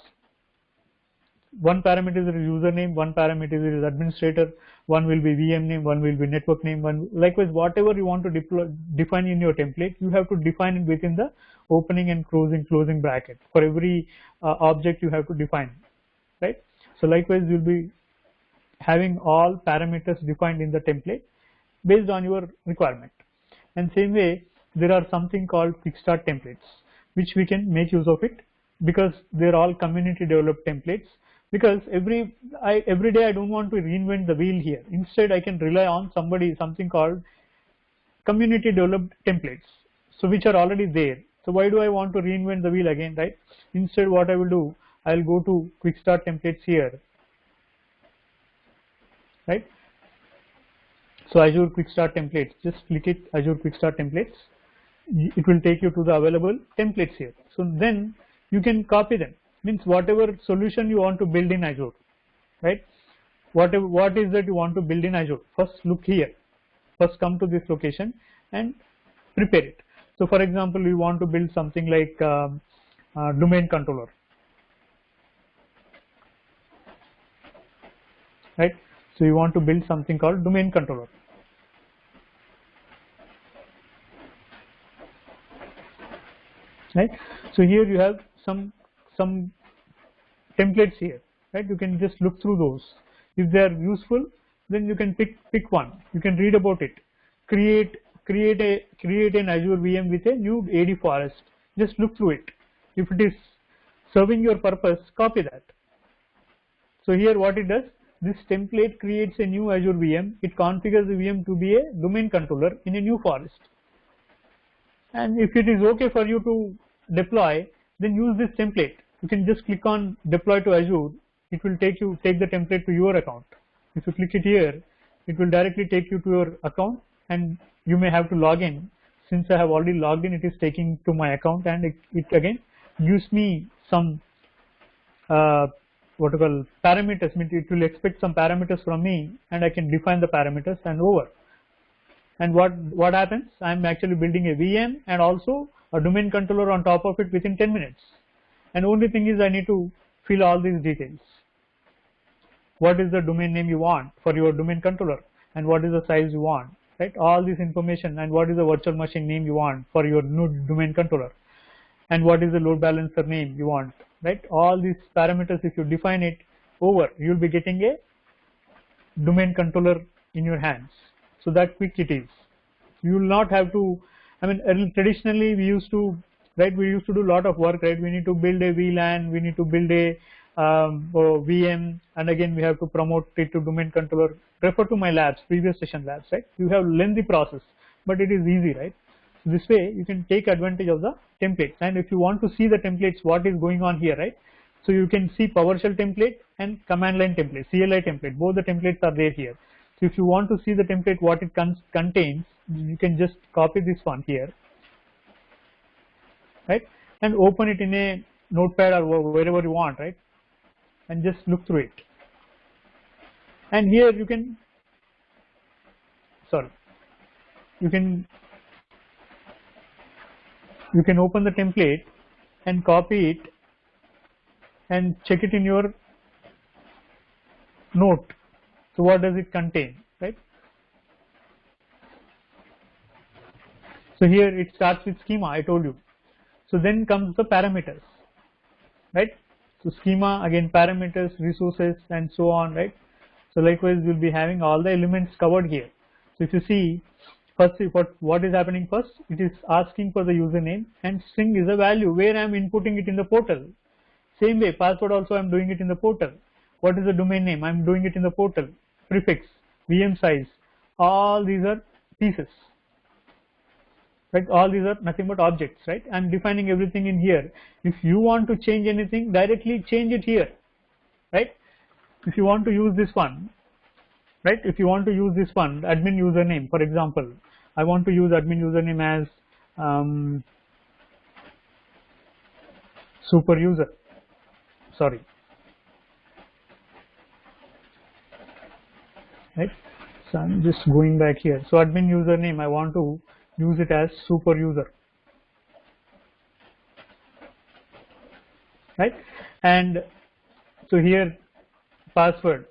One parameter is username, one parameter is administrator, one will be VM name, one will be network name, one likewise whatever you want to define in your template, you have to define it within the opening and closing bracket. For every object you have to define, right? So likewise, you'll be having all parameters defined in the template based on your requirement. And same way, there are something called quick start templates, which we can make use of it because they're all community developed templates. Because every day I don't want to reinvent the wheel here. Instead, I can rely on something called community developed templates, so which are already there. So why do I want to reinvent the wheel again, right? Instead, what I will do, I'll go to quick start templates here, right? So Azure quick start templates, just click it, Azure quick start templates. It will take you to the available templates here. So then you can copy them. Means whatever solution you want to build in Azure, right? What is that you want to build in Azure? First look here. First come to this location and prepare it. So for example, you want to build something like domain controller, right? So you want to build something called domain controller. Right? So here you have some templates here, right? You can just look through those. If they are useful, then you can pick one. You can read about it. Create an Azure VM with a new AD forest. Just look through it. If it is serving your purpose, copy that. So here what it does, this template creates a new Azure VM. It configures the VM to be a domain controller in a new forest. And if it is okay for you to deploy, then use this template. You can just click on deploy to Azure. It will take the template to your account. If you click it here, it will directly take you to your account, and you may have to log in. Since I have already logged in, it is taking to my account, and it again gives me some parameters. It will expect some parameters from me, and I can define the parameters and over. And what happens? I'm actually building a VM and also a domain controller on top of it within 10 minutes. And only thing is I need to fill all these details. What is the domain name you want for your domain controller, and what is the size you want, right? All this information, and what is the virtual machine name you want for your new domain controller, and what is the load balancer name you want, right? All these parameters, if you define it over, you'll be getting a domain controller in your hands. So that quick it is. You will not have to, I mean, traditionally we used to do a lot of work, right? We need to build a VLAN, we need to build a VM, and again we have to promote it to domain controller. Refer to my labs, previous session labs, right? You have lengthy process, but it is easy, right? So this way you can take advantage of the templates. And if you want to see the templates, what is going on here, right? So you can see PowerShell template and command line template, CLI template, both the templates are there here. So if you want to see the template, what it contains, you can just copy this one here, right? And open it in a notepad or wherever you want, right? And just look through it. And here you can, you can open the template and copy it and check it in your note. So what does it contain, right? So here it starts with schema, I told you. So then comes the parameters, right? So schema, again parameters, resources, and so on, right? So likewise we'll be having all the elements covered here. So if you see, first what is happening first, it is asking for the username, and string is a value where I am inputting it in the portal. Same way, password also I am doing it in the portal. What is the domain name? I am doing it in the portal. Prefix, VM size, all these are pieces, right? All these are nothing but objects, right? I am defining everything in here. If you want to change anything, directly change it here, right? If you want to use this one, right? If you want to use this one, admin username, for example, I want to use admin username as super user. Sorry, right? So I'm just going back here. So admin username, I want to use it as super user, right? And so here password,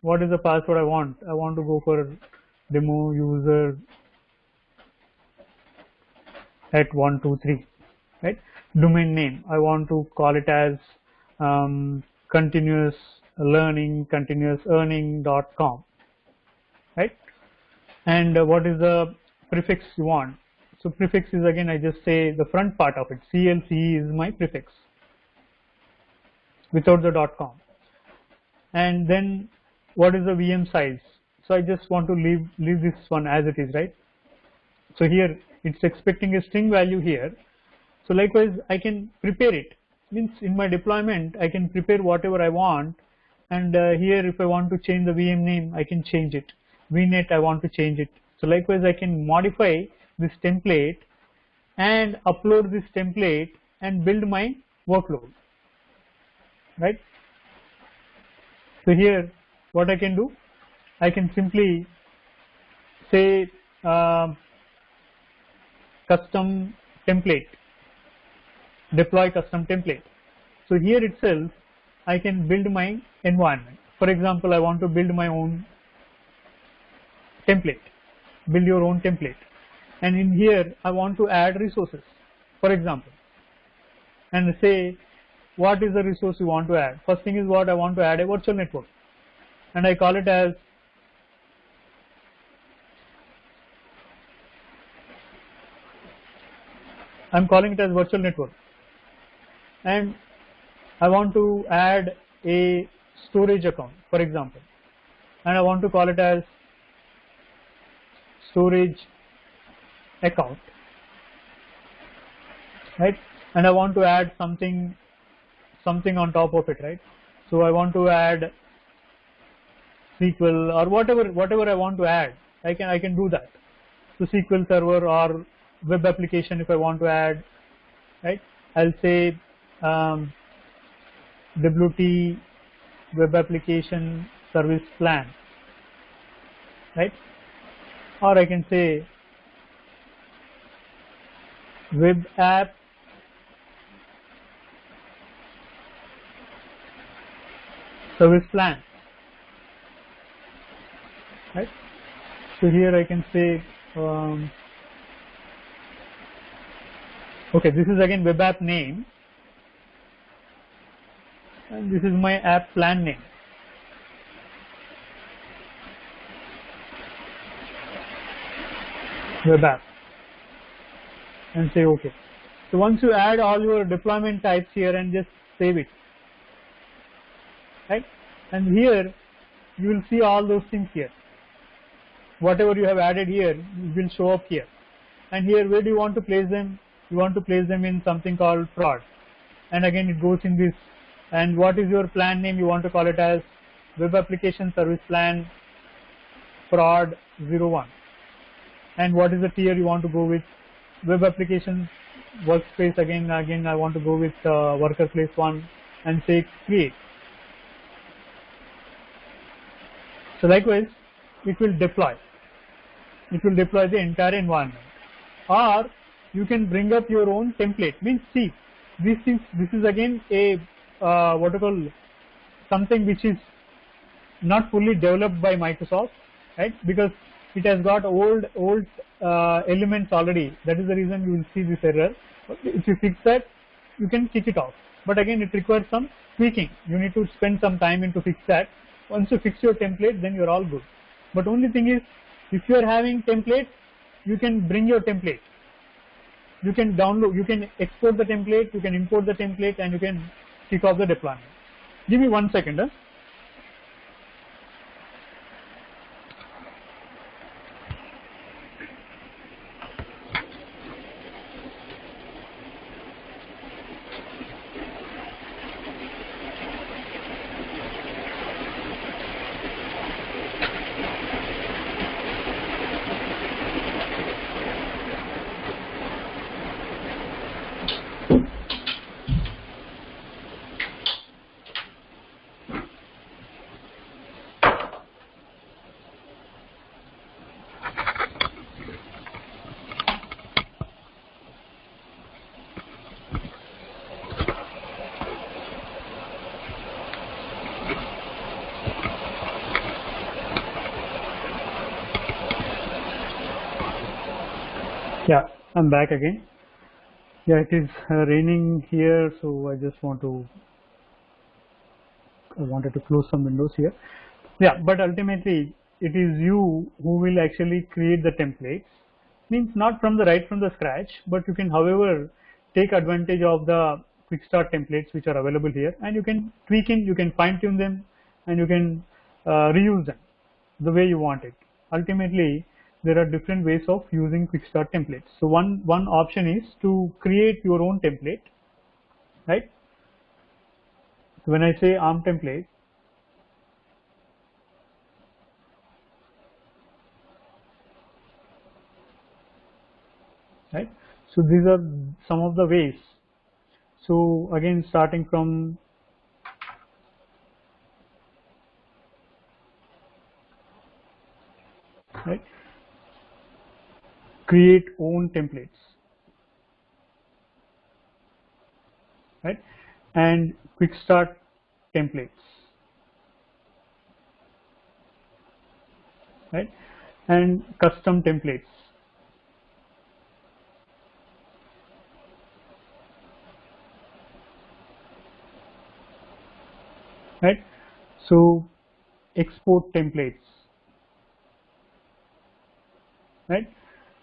what is the password I want? I want to go for demo user at 123, right? Domain name, I want to call it as continuous learning, continuous earning.com, right? And what is the prefix you want? So prefix is, again, I just say the front part of it. CLCE is my prefix without the .com. And then what is the VM size? So I just want to leave this one as it is, right? So here it's expecting a string value here. So likewise I can prepare it. Means in my deployment I can prepare whatever I want, and here if I want to change the VM name, I can change it. VNet, I want to change it. So likewise I can modify this template and upload this template and build my workload, right? So here what I can do, I can simply say custom template, deploy custom template. So here itself I can build my environment. For example, I want to build my own template, build your own template, and in here I want to add resources, for example, and say what is the resource you want to add. First thing is what I want to add a virtual network, and I call it as virtual network, and I want to add a storage account, for example, and I want to call it as storage account, right? And I want to add something on top of it, right? So I want to add SQL or whatever I want to add. I can do that. So SQL Server or web application if I want to add, right? I'll say WT web application service plan, right? Or I can say web app service plan, right? So here I can say okay, this is again web app name, and this is my app plan name. Web app, and say okay. So once you add all your deployment types here and just save it, right? And here you will see all those things here. Whatever you have added here will show up here. And here, where do you want to place them? You want to place them in something called prod, and again it goes in this. And what is your plan name? You want to call it as web application service plan prod 01. And what is the tier you want to go with? Web application workspace, again I want to go with worker place 1 and say create. So likewise it will deploy the entire environment. Or you can bring up your own template. Means see, this is again a what you call something which is not fully developed by Microsoft, right? Because it has got old elements already. That is the reason you will see this error. If you fix that, you can kick it off. But again, it requires some tweaking. You need to spend some time into fix that. Once you fix your template, then you're all good. But only thing is, if you are having templates, you can bring your template. You can download, you can export the template, you can import the template, and you can kick off the deployment. Give me 1 second. Huh? Yeah, I'm back again. Yeah, it is raining here, so I wanted to close some windows here. Yeah, but ultimately it is you who will actually create the templates. Means not from the scratch, but you can, however, take advantage of the quick start templates which are available here, and you can tweak in, you can fine tune them, and you can reuse them the way you want it. Ultimately, there are different ways of using quick start templates. So one option is to create your own template, right? So when I say ARM template, right? So these are some of the ways. So again, starting from right, create own templates, right, and quick start templates, right, and custom templates, right. So export templates, right.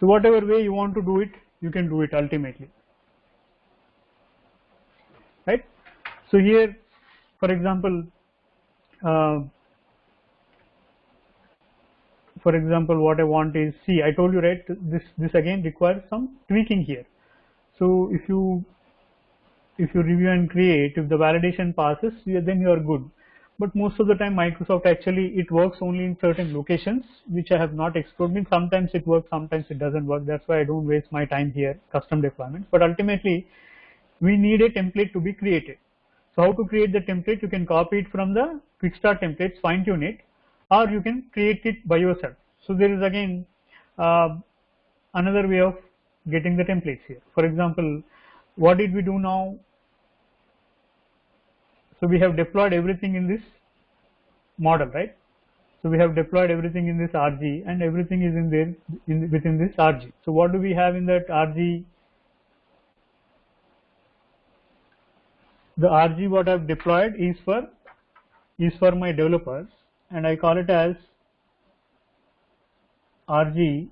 So whatever way you want to do it, you can do it ultimately, right. So here, for example, what I want is, see, I told you, right, this again requires some tweaking here. So if you review and create, if the validation passes, then you are good. But most of the time Microsoft actually, it works only in certain locations which I have not explored. Means sometimes it works, sometimes it doesn't work. That's why I don't waste my time here, custom deployments. But ultimately we need a template to be created. So how to create the template? You can copy it from the quick start templates, fine tune it, or you can create it by yourself. So there is again another way of getting the templates here. For example, what did we do now? So we have deployed everything in this model, right? So we have deployed everything in this RG, and everything is in there within this RG. So what do we have in that RG? The RG what I have deployed is for my developers, and I call it as RG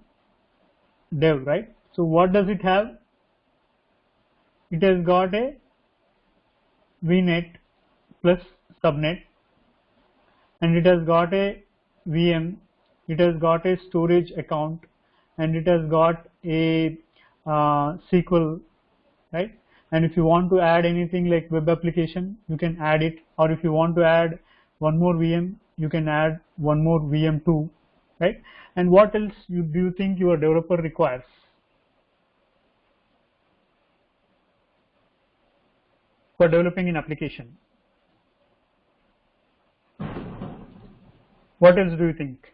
dev, right? So what does it have? It has got a VNet plus subnet, and it has got a VM, it has got a storage account, and it has got a SQL, right? And if you want to add anything like web application, you can add it, or if you want to add one more VM, you can add one more VM too, right? And what else do you think your developer requires for developing an application? What else do you think?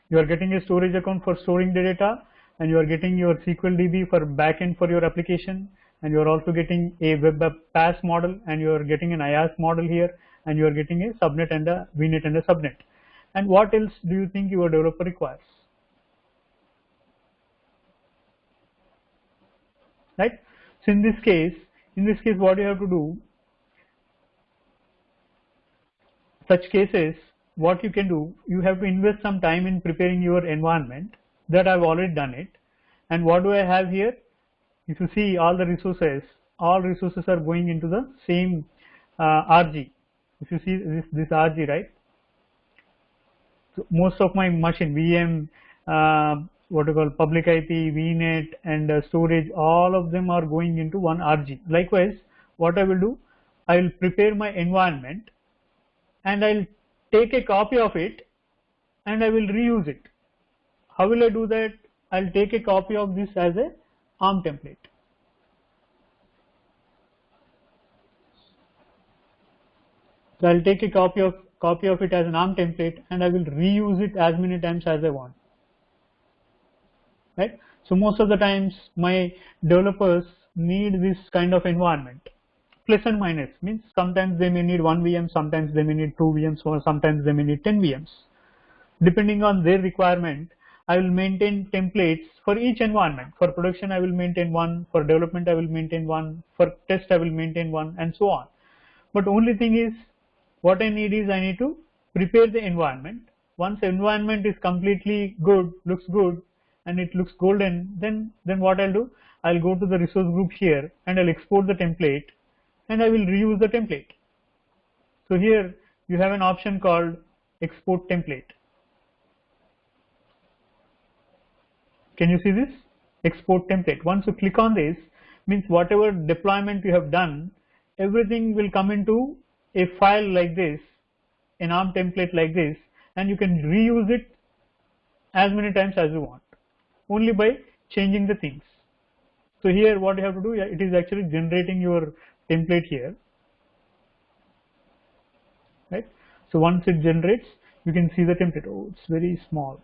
You are getting a storage account for storing the data, and you are getting your SQL DB for backend for your application, and you are also getting a web app PaaS model, and you are getting an IaaS model here, and you are getting a subnet and a VNet and a subnet. And what else do you think your developer requires? Right? So in this case, what you have to do, such cases, what you can do, you have to invest some time in preparing your environment. That I've already done it. And what do I have here? If you see all resources are going into the same RG. If you see this RG, right? So most of my machine, VM, what you call public IP, VNet, and storage, all of them are going into one RG. Likewise, what I will do, I will prepare my environment and I'll take a copy of it and I will reuse it. How will I do that? I'll take a copy of this as a ARM template. So I'll take a copy of it as an ARM template and I will reuse it as many times as I want. Right? So most of the times my developers need this kind of environment. Plus and minus means sometimes they may need 1 VM, sometimes they may need 2 VMs, or sometimes they may need 10 VMs. Depending on their requirement, I will maintain templates for each environment. For production, I will maintain one. For development, I will maintain one. For test, I will maintain one, and so on. But only thing is, what I need is I need to prepare the environment. Once the environment is completely good, looks good, and it looks golden, then what I'll do? I'll go to the resource group here and I'll export the template and I will reuse the template. So here you have an option called export template. Can you see this? Export template. Once you click on this, means whatever deployment you have done, everything will come into a file like this, an ARM template like this, and you can reuse it as many times as you want, only by changing the things. So here what you have to do, it is actually generating your template here, right? So once it generates, you can see the template. Oh, it's very small.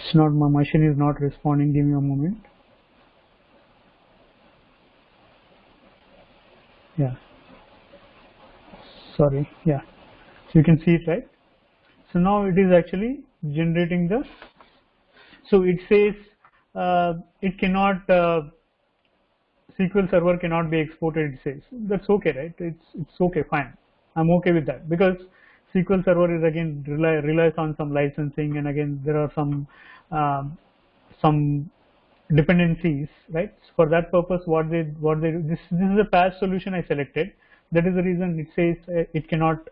It's not, my machine is not responding. Give me a moment. Yeah. Sorry. Yeah. So you can see it, right? So now it is actually generating the. So it says it cannot. SQL Server cannot be exported. It says that's okay, right? It's okay, fine. I'm okay with that because SQL Server is again relies on some licensing, and again there are some dependencies, right? For that purpose, what they do, this is a patch solution I selected. That is the reason it says it cannot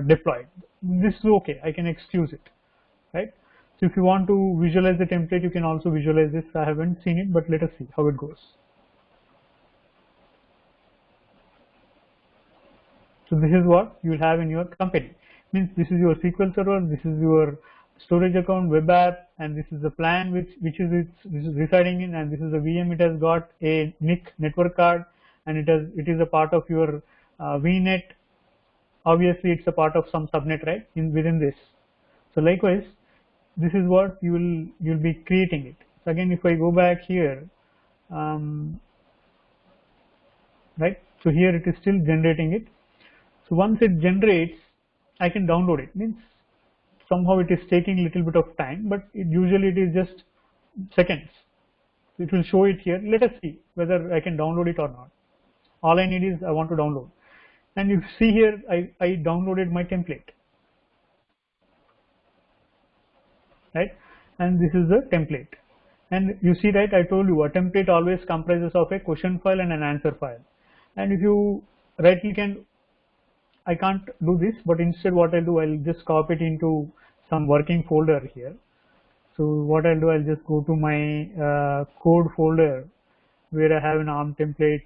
deploy. This is okay. I can excuse it, right? So if you want to visualize the template, you can also visualize this. I haven't seen it, but let us see how it goes. So this is what you will have in your company. Means this is your SQL Server, this is your storage account, web app, and this is the plan which is residing in, and this is the VM. It has got a NIC network card, and it is a part of your VNet. Obviously, it's a part of some subnet, right? Within this. So likewise, this is what you'll be creating it. So again, if I go back here, right? So here it is still generating it. So once it generates, I can download it. Means somehow it is taking a little bit of time, but usually it is just seconds. It will show it here. Let us see whether I can download it or not. All I need is I want to download. And you see here, I downloaded my template, right? And this is the template. And you see, right, I told you a template always comprises of a question file and an answer file. And if you right click, and I can't do this, but instead what I'll do, I'll just copy it into some working folder here. So what I'll do, I'll just go to my code folder where I have an ARM template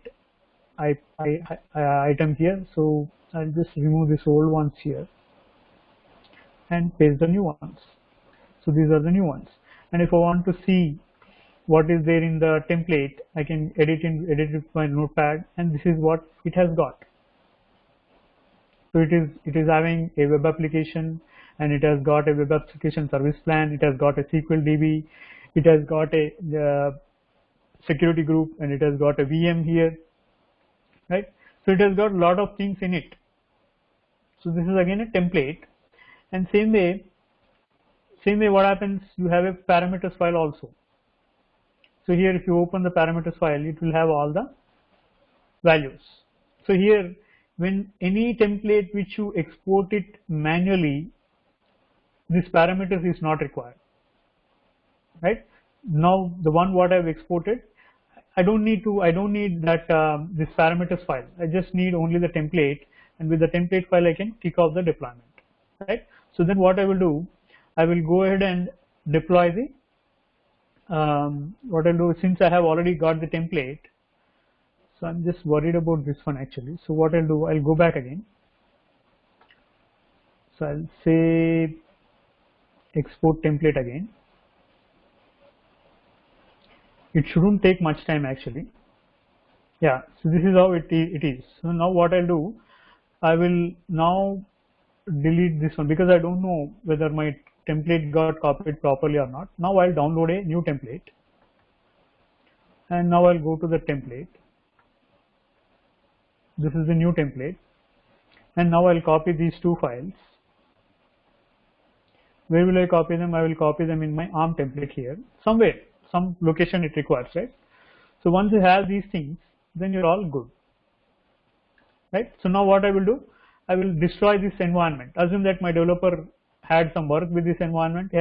item here. So I'll just remove these old ones here and paste the new ones. So these are the new ones. And if I want to see what is there in the template, I can edit it with my notepad, and this is what it has got. So it is having a web application, and it has got a web application service plan, it has got a SQL DB, it has got a security group, and it has got a VM here, right? So it has got a lot of things in it. So this is again a template, and same way what happens, you have a parameters file also. So here if you open the parameters file, it will have all the values. So here when any template which you export it manually, this parameters is not required, right? Now the one what I've exported, I don't need that this parameters file. I just need only the template, and with the template file I can kick off the deployment, right? So then what I will do, I will go ahead and deploy the what I'll do, since I have already got the template, so I'm just worried about this one actually. So what I'll do, I'll go back again. So I'll say export template again. It shouldn't take much time actually. Yeah, so this is how it is. So now what I'll do, I will now delete this one because I don't know whether my template got copied properly or not. Now I'll download a new template, and now I'll go to the template. This is the new template, and now I'll copy these two files. Where will I copy them? I will copy them in my ARM template here, somewhere, some location it requires, right? So once you have these things, then you're all good, right? So now what I will do, I will destroy this environment. Assume that my developer had some work with this environment, he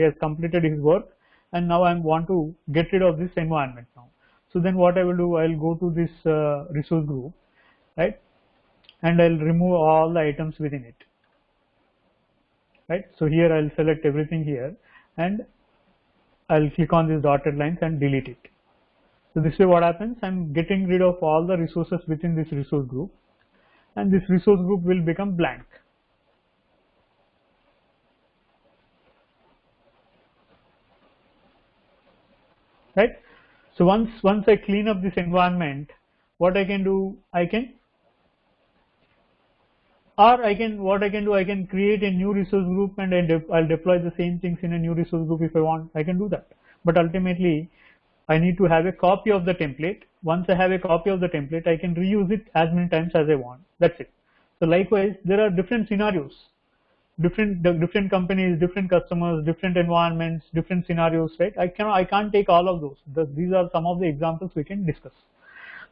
has completed his work, and now I want to get rid of this environment now. So then what I will do, I'll go to this resource group, right, and I'll remove all the items within it, right? So here I'll select everything here, and I'll click on these dotted lines and delete it. So this way what happens, I'm getting rid of all the resources within this resource group, and this resource group will become blank. Right? So once I clean up this environment, what I can do, I can create a new resource group, and I'll deploy the same things in a new resource group if I want. I can do that. But ultimately, I need to have a copy of the template. Once I have a copy of the template, I can reuse it as many times as I want. That's it. So likewise, there are different scenarios, different companies, different customers, different environments, different scenarios, right? I can't take all of those. These are some of the examples we can discuss.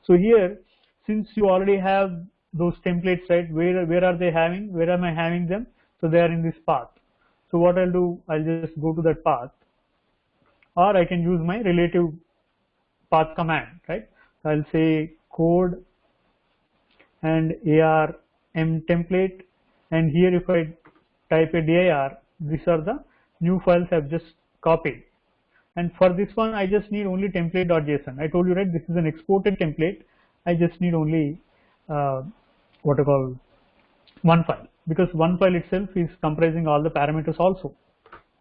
So here, since you already have those templates, right, where are they having, where am I having them? So they are in this path. So what I'll do, I'll just go to that path, or I can use my relative path command, right? So I'll say code and arm template, and here if I type a dir, these are the new files I've just copied. And for this one, I just need only template.json. I told you, right, this is an exported template. I just need only what I call one file, because one file itself is comprising all the parameters also,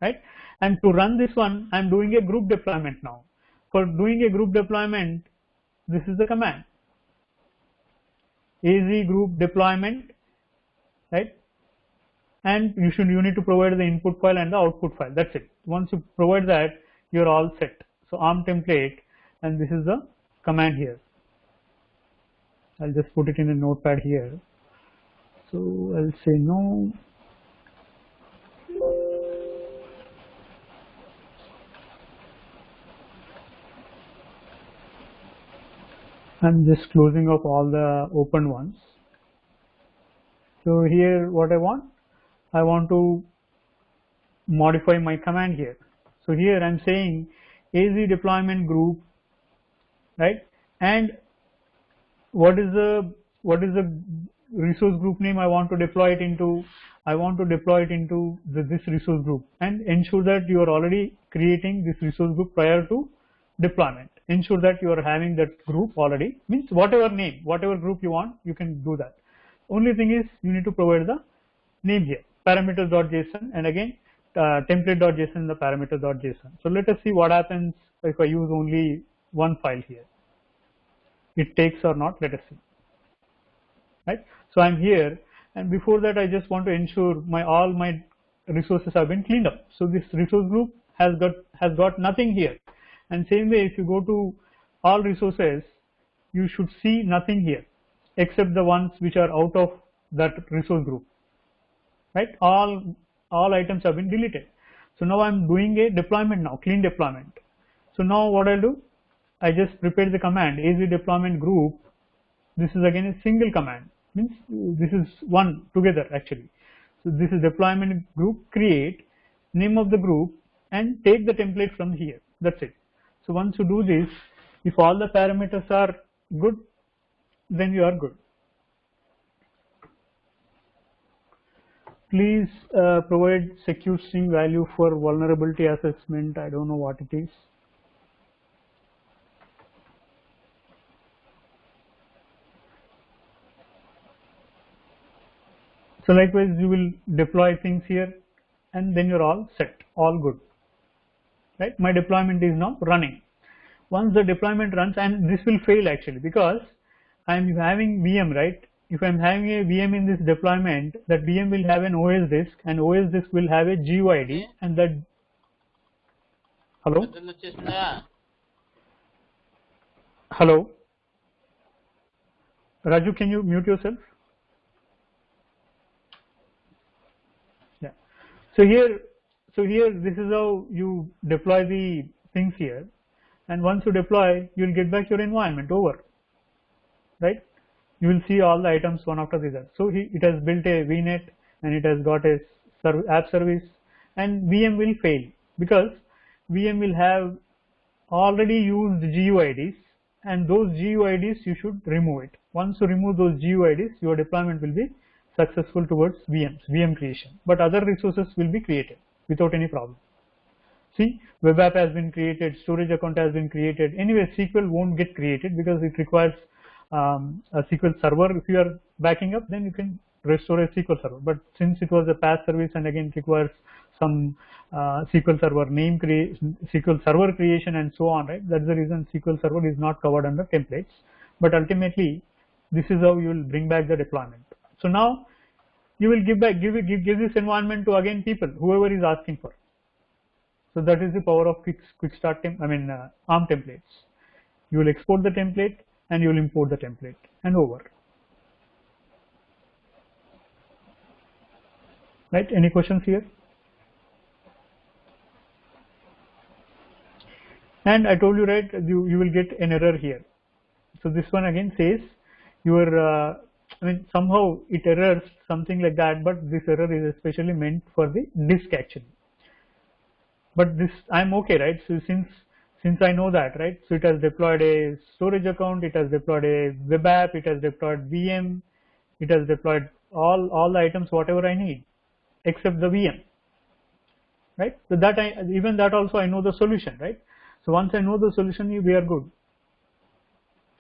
right? And to run this one, I'm doing a group deployment now. For doing a group deployment, this is the command, az group deployment, right? And you need to provide the input file and the output file. That's it. Once you provide that, you're all set. So ARM template, and this is the command here. I'll just put it in a notepad here. So I'll say no. I'm just closing off all the open ones. So here what I want to modify my command here. So here I'm saying az deployment group, right? And what is the resource group name I want to deploy it into? I want to deploy it into this resource group, and ensure that you are already creating this resource group prior to deployment. Ensure that you are having that group already, means whatever name, whatever group you want, you can do that. Only thing is you need to provide the name here, parameters.json, and again template.json in the parameters.json. So let us see what happens if I use only one file here. It takes or not, let us see, right? So I'm here, and before that I just want to ensure all my resources have been cleaned up. So this resource group has got nothing here. And same way, if you go to all resources, you should see nothing here except the ones which are out of that resource group, right? All items have been deleted. So now I'm doing a deployment now, clean deployment. So now what I'll do, I just prepared the command az deployment group. This is again a single command, means this is one together actually. So this is deployment group create, name of the group, and take the template from here. That's it. So once you do this, if all the parameters are good, then you are good. Please provide secure string value for vulnerability assessment. I don't know what it is. So likewise, you will deploy things here, and then you're all set, all good, right? My deployment is now running. Once the deployment runs, and this will fail actually because I'm having VM, right? If I'm having a VM in this deployment, that VM will have an OS disk, and OS disk will have a GUID, and that. Hello? Hello? Raju, can you mute yourself? Yeah. So here, this is how you deploy the things here, and once you deploy, you will get back your environment over, right? You will see all the items one after the other. So it has built a VNet, and it has got a app service, and VM will fail because VM will have already used GUIDs, and those GUIDs you should remove it. Once you remove those GUIDs, your deployment will be successful towards VM creation, but other resources will be created without any problem. See, web app has been created, storage account has been created. Anyway, SQL won't get created because it requires a SQL server. If you are backing up, then you can restore a SQL server. But since it was a PaaS service and again it requires some SQL server name creation, SQL server creation, and so on, right? That's the reason SQL server is not covered under templates. But ultimately, this is how you will bring back the deployment. So now you will give this environment to again people, whoever is asking for. So that is the power of quick start ARM templates. You will export the template and you will import the template, and over. Right? Any questions here? And I told you, right, you will get an error here. So this one again says your somehow it errors something like that, but this error is especially meant for the disk actually. But this I'm okay, right? So since I know that, right? So it has deployed a storage account, it has deployed a web app, it has deployed VM, it has deployed all the items whatever I need, except the VM, right? So that even that also I know the solution, right? So once I know the solution, we are good.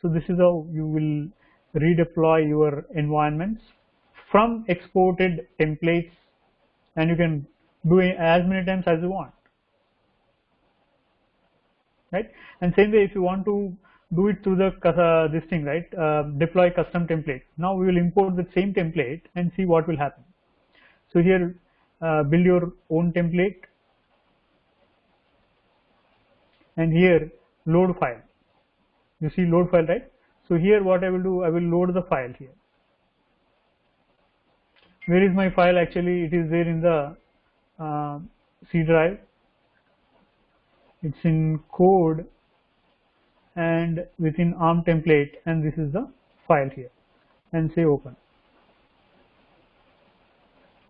So this is how you will redeploy your environments from exported templates, and you can do it as many times as you want. Right? And same way, if you want to do it through the this thing, right? Deploy custom template. Now we will import the same template and see what will happen. So here, build your own template, and here load file. You see load file, right? So here what I will do, I will load the file here. Where is my file? Actually, it is there in the C drive. It's in code and within ARM template, and this is the file here, and say open.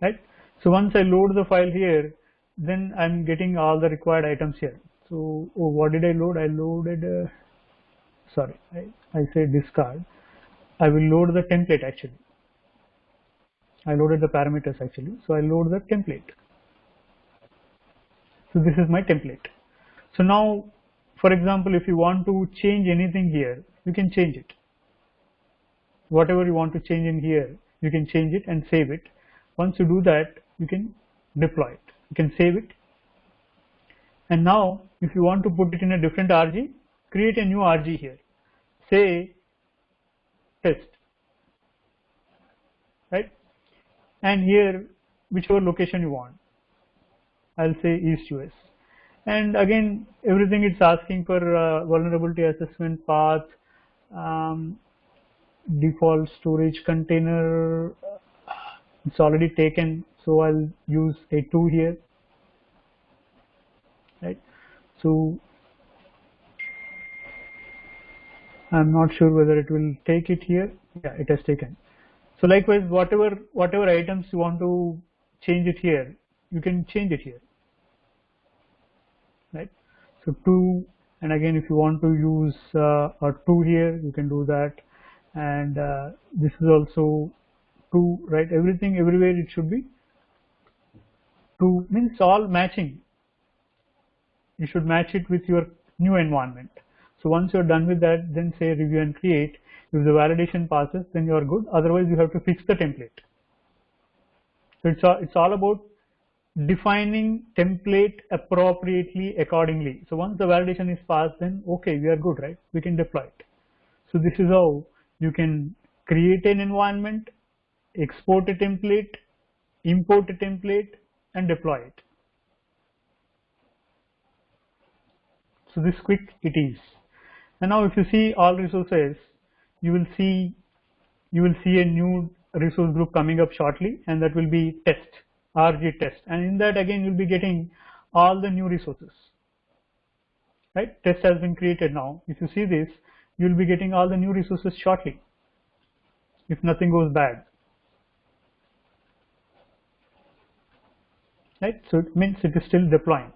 Right? So once I load the file here, then I'm getting all the required items here. So what did I load? I loaded sorry, I say discard. I will load the template actually. I loaded the parameters actually, so I load the template. So this is my template. So now, for example, if you want to change anything here, you can change it. Whatever you want to change in here, you can change it and save it. Once you do that, you can deploy it. You can save it. And now, if you want to put it in a different RG, create a new RG here. Say test, right? And here, whichever location you want. I'll say East US. And again, everything it's asking for vulnerability assessment path, default storage container, it's already taken, so I'll use a 2 here, right? So I'm not sure whether it will take it here. Yeah, it has taken. So likewise, whatever items you want to change it here, you can change it here, right? So 2, and again, if you want to use a 2 here, you can do that, and this is also 2, right? Everything everywhere it should be 2, means all matching. You should match it with your new environment. So once you're done with that, then say review and create. If the validation passes, then you're good. Otherwise, you have to fix the template. So it's all about defining template appropriately accordingly. So once the validation is passed, then okay, we are good, right? We can deploy it. So this is how you can create an environment, export a template, import a template, and deploy it. So this quick it is. And now if you see all resources, you will see a new resource group coming up shortly, and that will be test, RG test, and in that again you'll be getting all the new resources, right? Test has been created now. If you see this, you'll be getting all the new resources shortly, if nothing goes bad, right? So it means it is still deploying.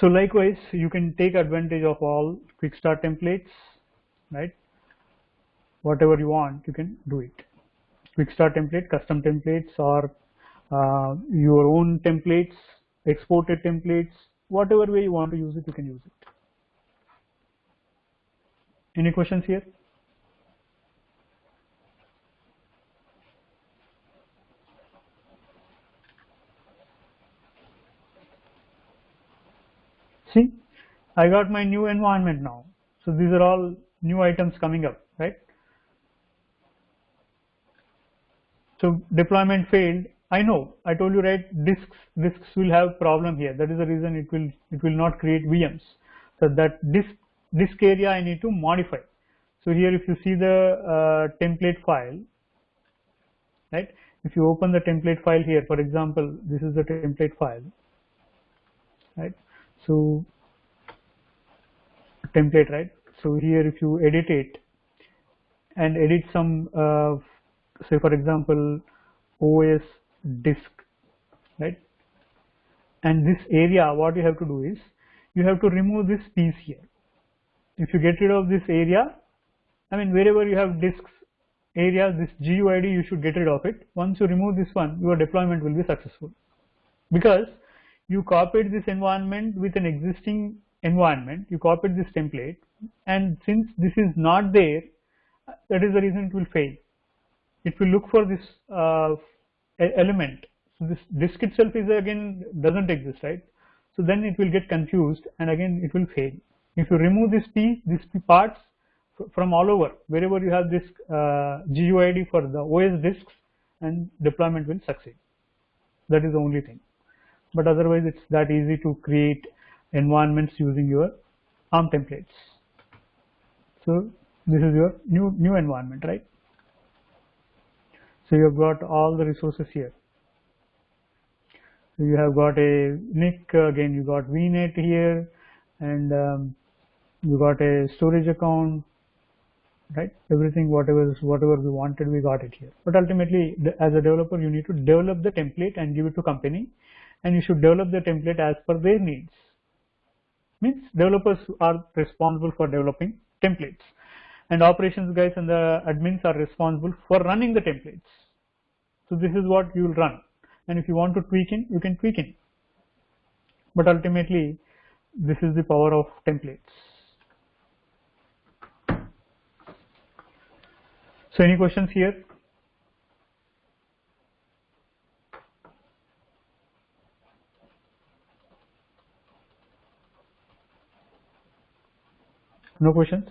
So likewise, you can take advantage of all quick start templates, right? Whatever you want, you can do it. Quick start template, custom templates, or your own templates, exported templates, whatever way you want to use it, you can use it. Any questions here? See, I got my new environment now. So these are all new items coming up, right? So deployment failed. I know, I told you, right? Disks will have problem here. That is the reason it will not create VMs. So that disk area I need to modify. So here, if you see the template file, right? If you open the template file here, for example, this is the template file, right? So template, right? So here, if you edit it and edit some, say for example, OS disk, right? And this area, what you have to do is you have to remove this piece here. If you get rid of this area, I mean wherever you have disks area, this GUID, you should get rid of it. Once you remove this one, your deployment will be successful, because you copied this environment with an existing environment, you copied this template, and since this is not there, that is the reason it will fail. It will look for this element. So this disk itself is again doesn't exist, right? So then it will get confused and again it will fail. If you remove this piece, these parts from all over, wherever you have this GUID for the OS disks, and deployment will succeed. That is the only thing. But otherwise, it's that easy to create environments using your ARM templates. So this is your new environment, right? So you have got all the resources here. So you have got a NIC, again you got VNet here, and you got a storage account, right? Everything, whatever we wanted, we got it here. But ultimately, as a developer, you need to develop the template and give it to company, and you should develop the template as per their needs. Means developers are responsible for developing templates, and operations guys and the admins are responsible for running the templates. So this is what you will run, and if you want to tweak in, you can tweak in. But ultimately, this is the power of templates. So any questions here? No questions?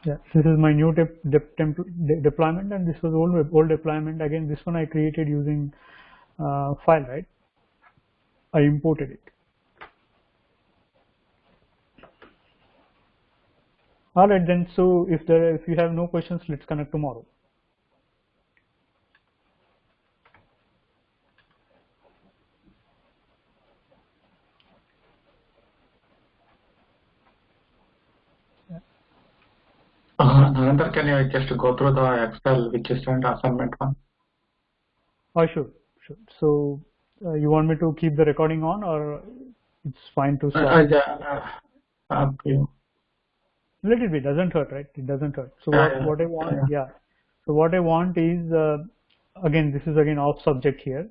Yeah. This is my new deployment, and this was old deployment. Again, this one I created using file, right? I imported it. All right then. So if you have no questions, let's connect tomorrow. Narendra, can you just go through the Excel which you sent assignment one? Oh, sure. So you want me to keep the recording on, or it's fine to stop? Up to you. Let it be. Doesn't hurt, right? It doesn't hurt. So Yeah, what I want, So what I want is again, this is again off subject here.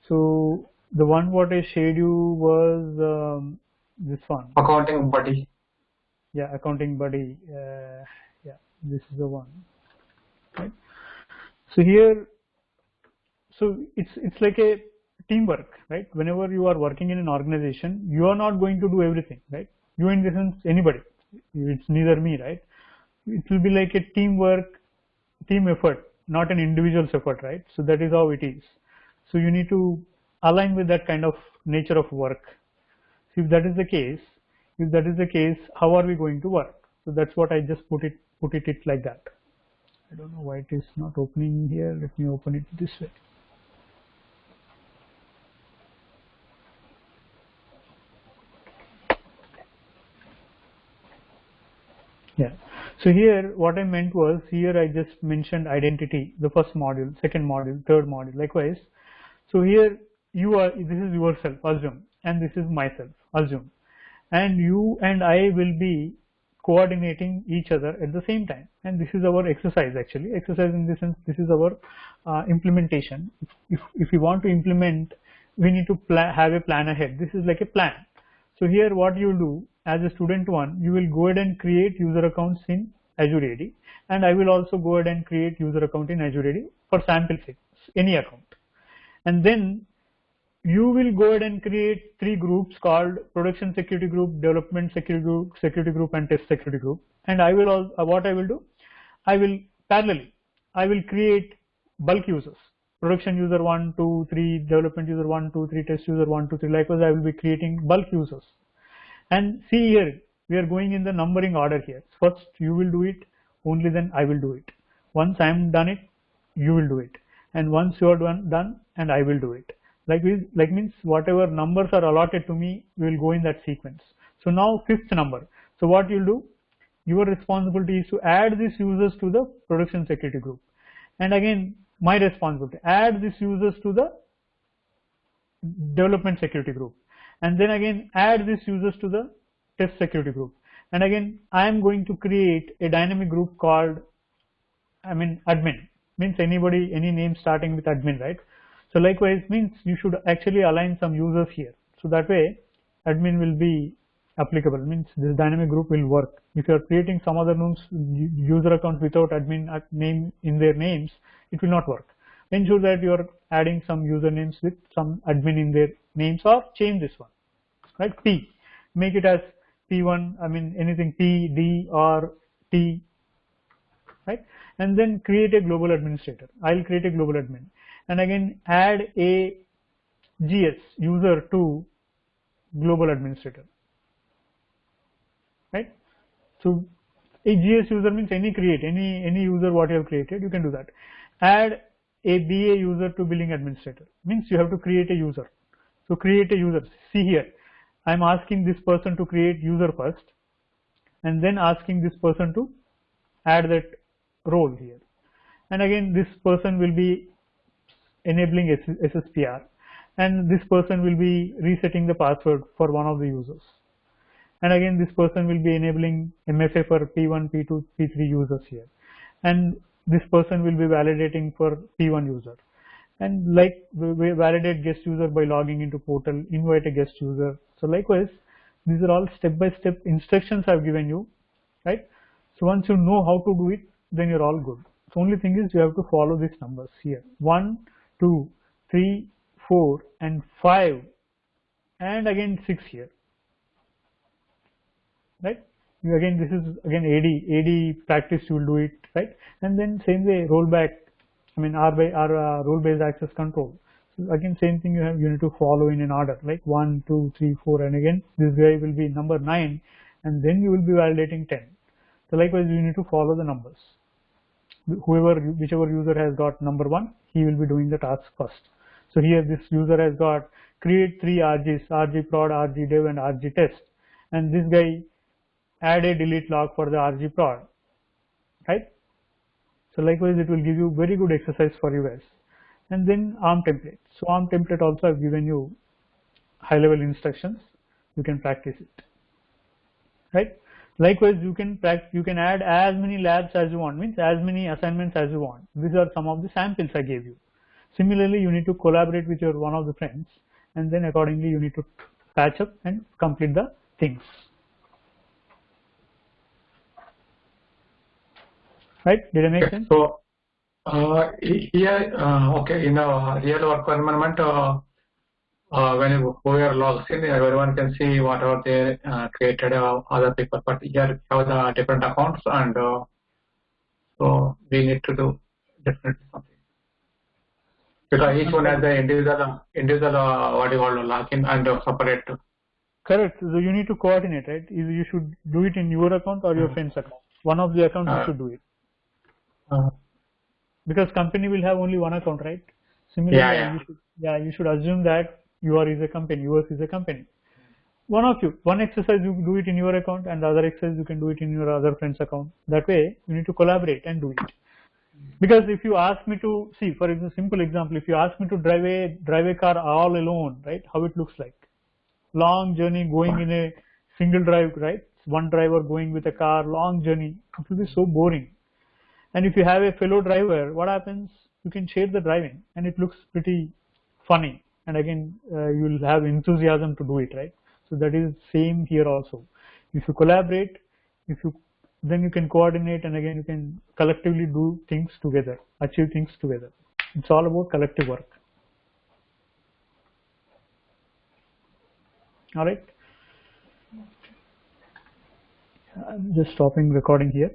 So the one what I shared you was this one. Accounting buddy. Yeah, accounting buddy. Yeah, this is the one. Right. So here, so it's like a teamwork, right? Whenever you are working in an organization, you are not going to do everything, right? You in the sense anybody. It's neither me, right? It will be like a teamwork, team effort, not an individual's effort, right? So that is how it is. So you need to align with that kind of nature of work. So if that is the case, how are we going to work? So that's what I just put it like that. I don't know why it is not opening here. Let me open it this way. Yeah. So here what I meant was, here I just mentioned identity, the first module, second module, third module, likewise. So here this is yourself, assume, and this is myself, assume, and you and I will be coordinating each other at the same time, and this is our exercise actually. Exercise in the sense, this is our implementation. If you want to implement, we need to have a plan ahead. This is like a plan. So here what you will do as a student one, you will go ahead and create user accounts in Azure AD, and I will also go ahead and create user account in Azure AD for sample sake, any account. And then you will go ahead and create 3 groups called production security group, development security group, and test security group. And I will what I will do, I will parallelly, I will create bulk users, production user 1, 2, 3, development user 1, 2, 3, test user 1, 2, 3. Likewise, I will be creating bulk users. And see here, we are going in the numbering order here. First you will do it, only then I will do it. Once I am done it, you will do it. And once you are done, and I will do it. Like means whatever numbers are allotted to me, we will go in that sequence. So now 5th number. So what you'll do, your responsibility is to add these users to the production security group. And again, my responsibility, add these users to the development security group. And then again, add these users to the test security group. And again, I am going to create a dynamic group called, admin. Means anybody, any name starting with admin, right? So likewise means you should actually align some users here. So that way admin will be applicable, means this dynamic group will work. If you are creating some other user accounts without admin name in their names, it will not work. Ensure that you are adding some usernames with some admin in their names, or change this one, right? P, make it as P1, anything P, D, or T, right? And then create a global administrator. I'll create a global admin. And again, add a GS user to global administrator, right? So a GS user means any user what you have created, you can do that. Add a BA user to billing administrator, means you have to create a user. So create a user. See here, I'm asking this person to create user first, and then asking this person to add that role here. And again, this person will be enabling SSPR, and this person will be resetting the password for one of the users. And again, this person will be enabling MFA for P1, P2, P3 users here. And this person will be validating for P1 user. And like we validate guest user by logging into portal, invite a guest user. So likewise, these are all step-by-step instructions I've given you, right? So once you know how to do it, then you're all good. So only thing is you have to follow these numbers here. 1, 2, 3, 4, and 5, and again 6 here, right? Again, this is again AD practice, you will do it, right? And then same way rollback, I mean role based access control. So again, same thing, you need to follow in an order, like 1, 2, 3, 4, and again this guy will be number 9, and then you will be validating 10. So likewise, you need to follow the numbers. Whichever user has got number 1, he will be doing the task first. So here this user has got create 3 RGs, RG prod, RG dev, and RG test, and this guy add a delete log for the RG prod, right? So likewise, it will give you very good exercise for you guys. And then ARM template. So ARM template also I've given you high level instructions. You can practice it, right? Likewise, you can add as many labs as you want, means as many assignments as you want. These are some of the samples I gave you. Similarly, you need to collaborate with one of the friends, and then accordingly you need to patch up and complete the things. Right? Did I make sense? So here, okay, in a real work environment, when whoever logs in, everyone can see whatever they created other people. But here we have the different accounts, and so we need to do different something. Because each one has the individual what you call login and separate. Correct. So you need to coordinate, right? Either you should do it in your account or your friend's account. One of the accounts you should do it. Because company will have only one account, right? Similarly, you should assume that yours is a company. One exercise you do it in your account, and the other exercise you can do it in your other friend's account. That way, you need to collaborate and do it. Because if you ask me to see, for example, simple example, if you ask me to drive a car all alone, right? How it looks like? Long journey going in a single drive, right? One driver going with a car, long journey. It will be so boring. And if you have a fellow driver, what happens? You can share the driving, and it looks pretty funny. And again, you will have enthusiasm to do it, right? So that is same here also. If you collaborate, then you can coordinate, and again you can collectively do things together, achieve things together. It's all about collective work. All right. I'm just stopping recording here.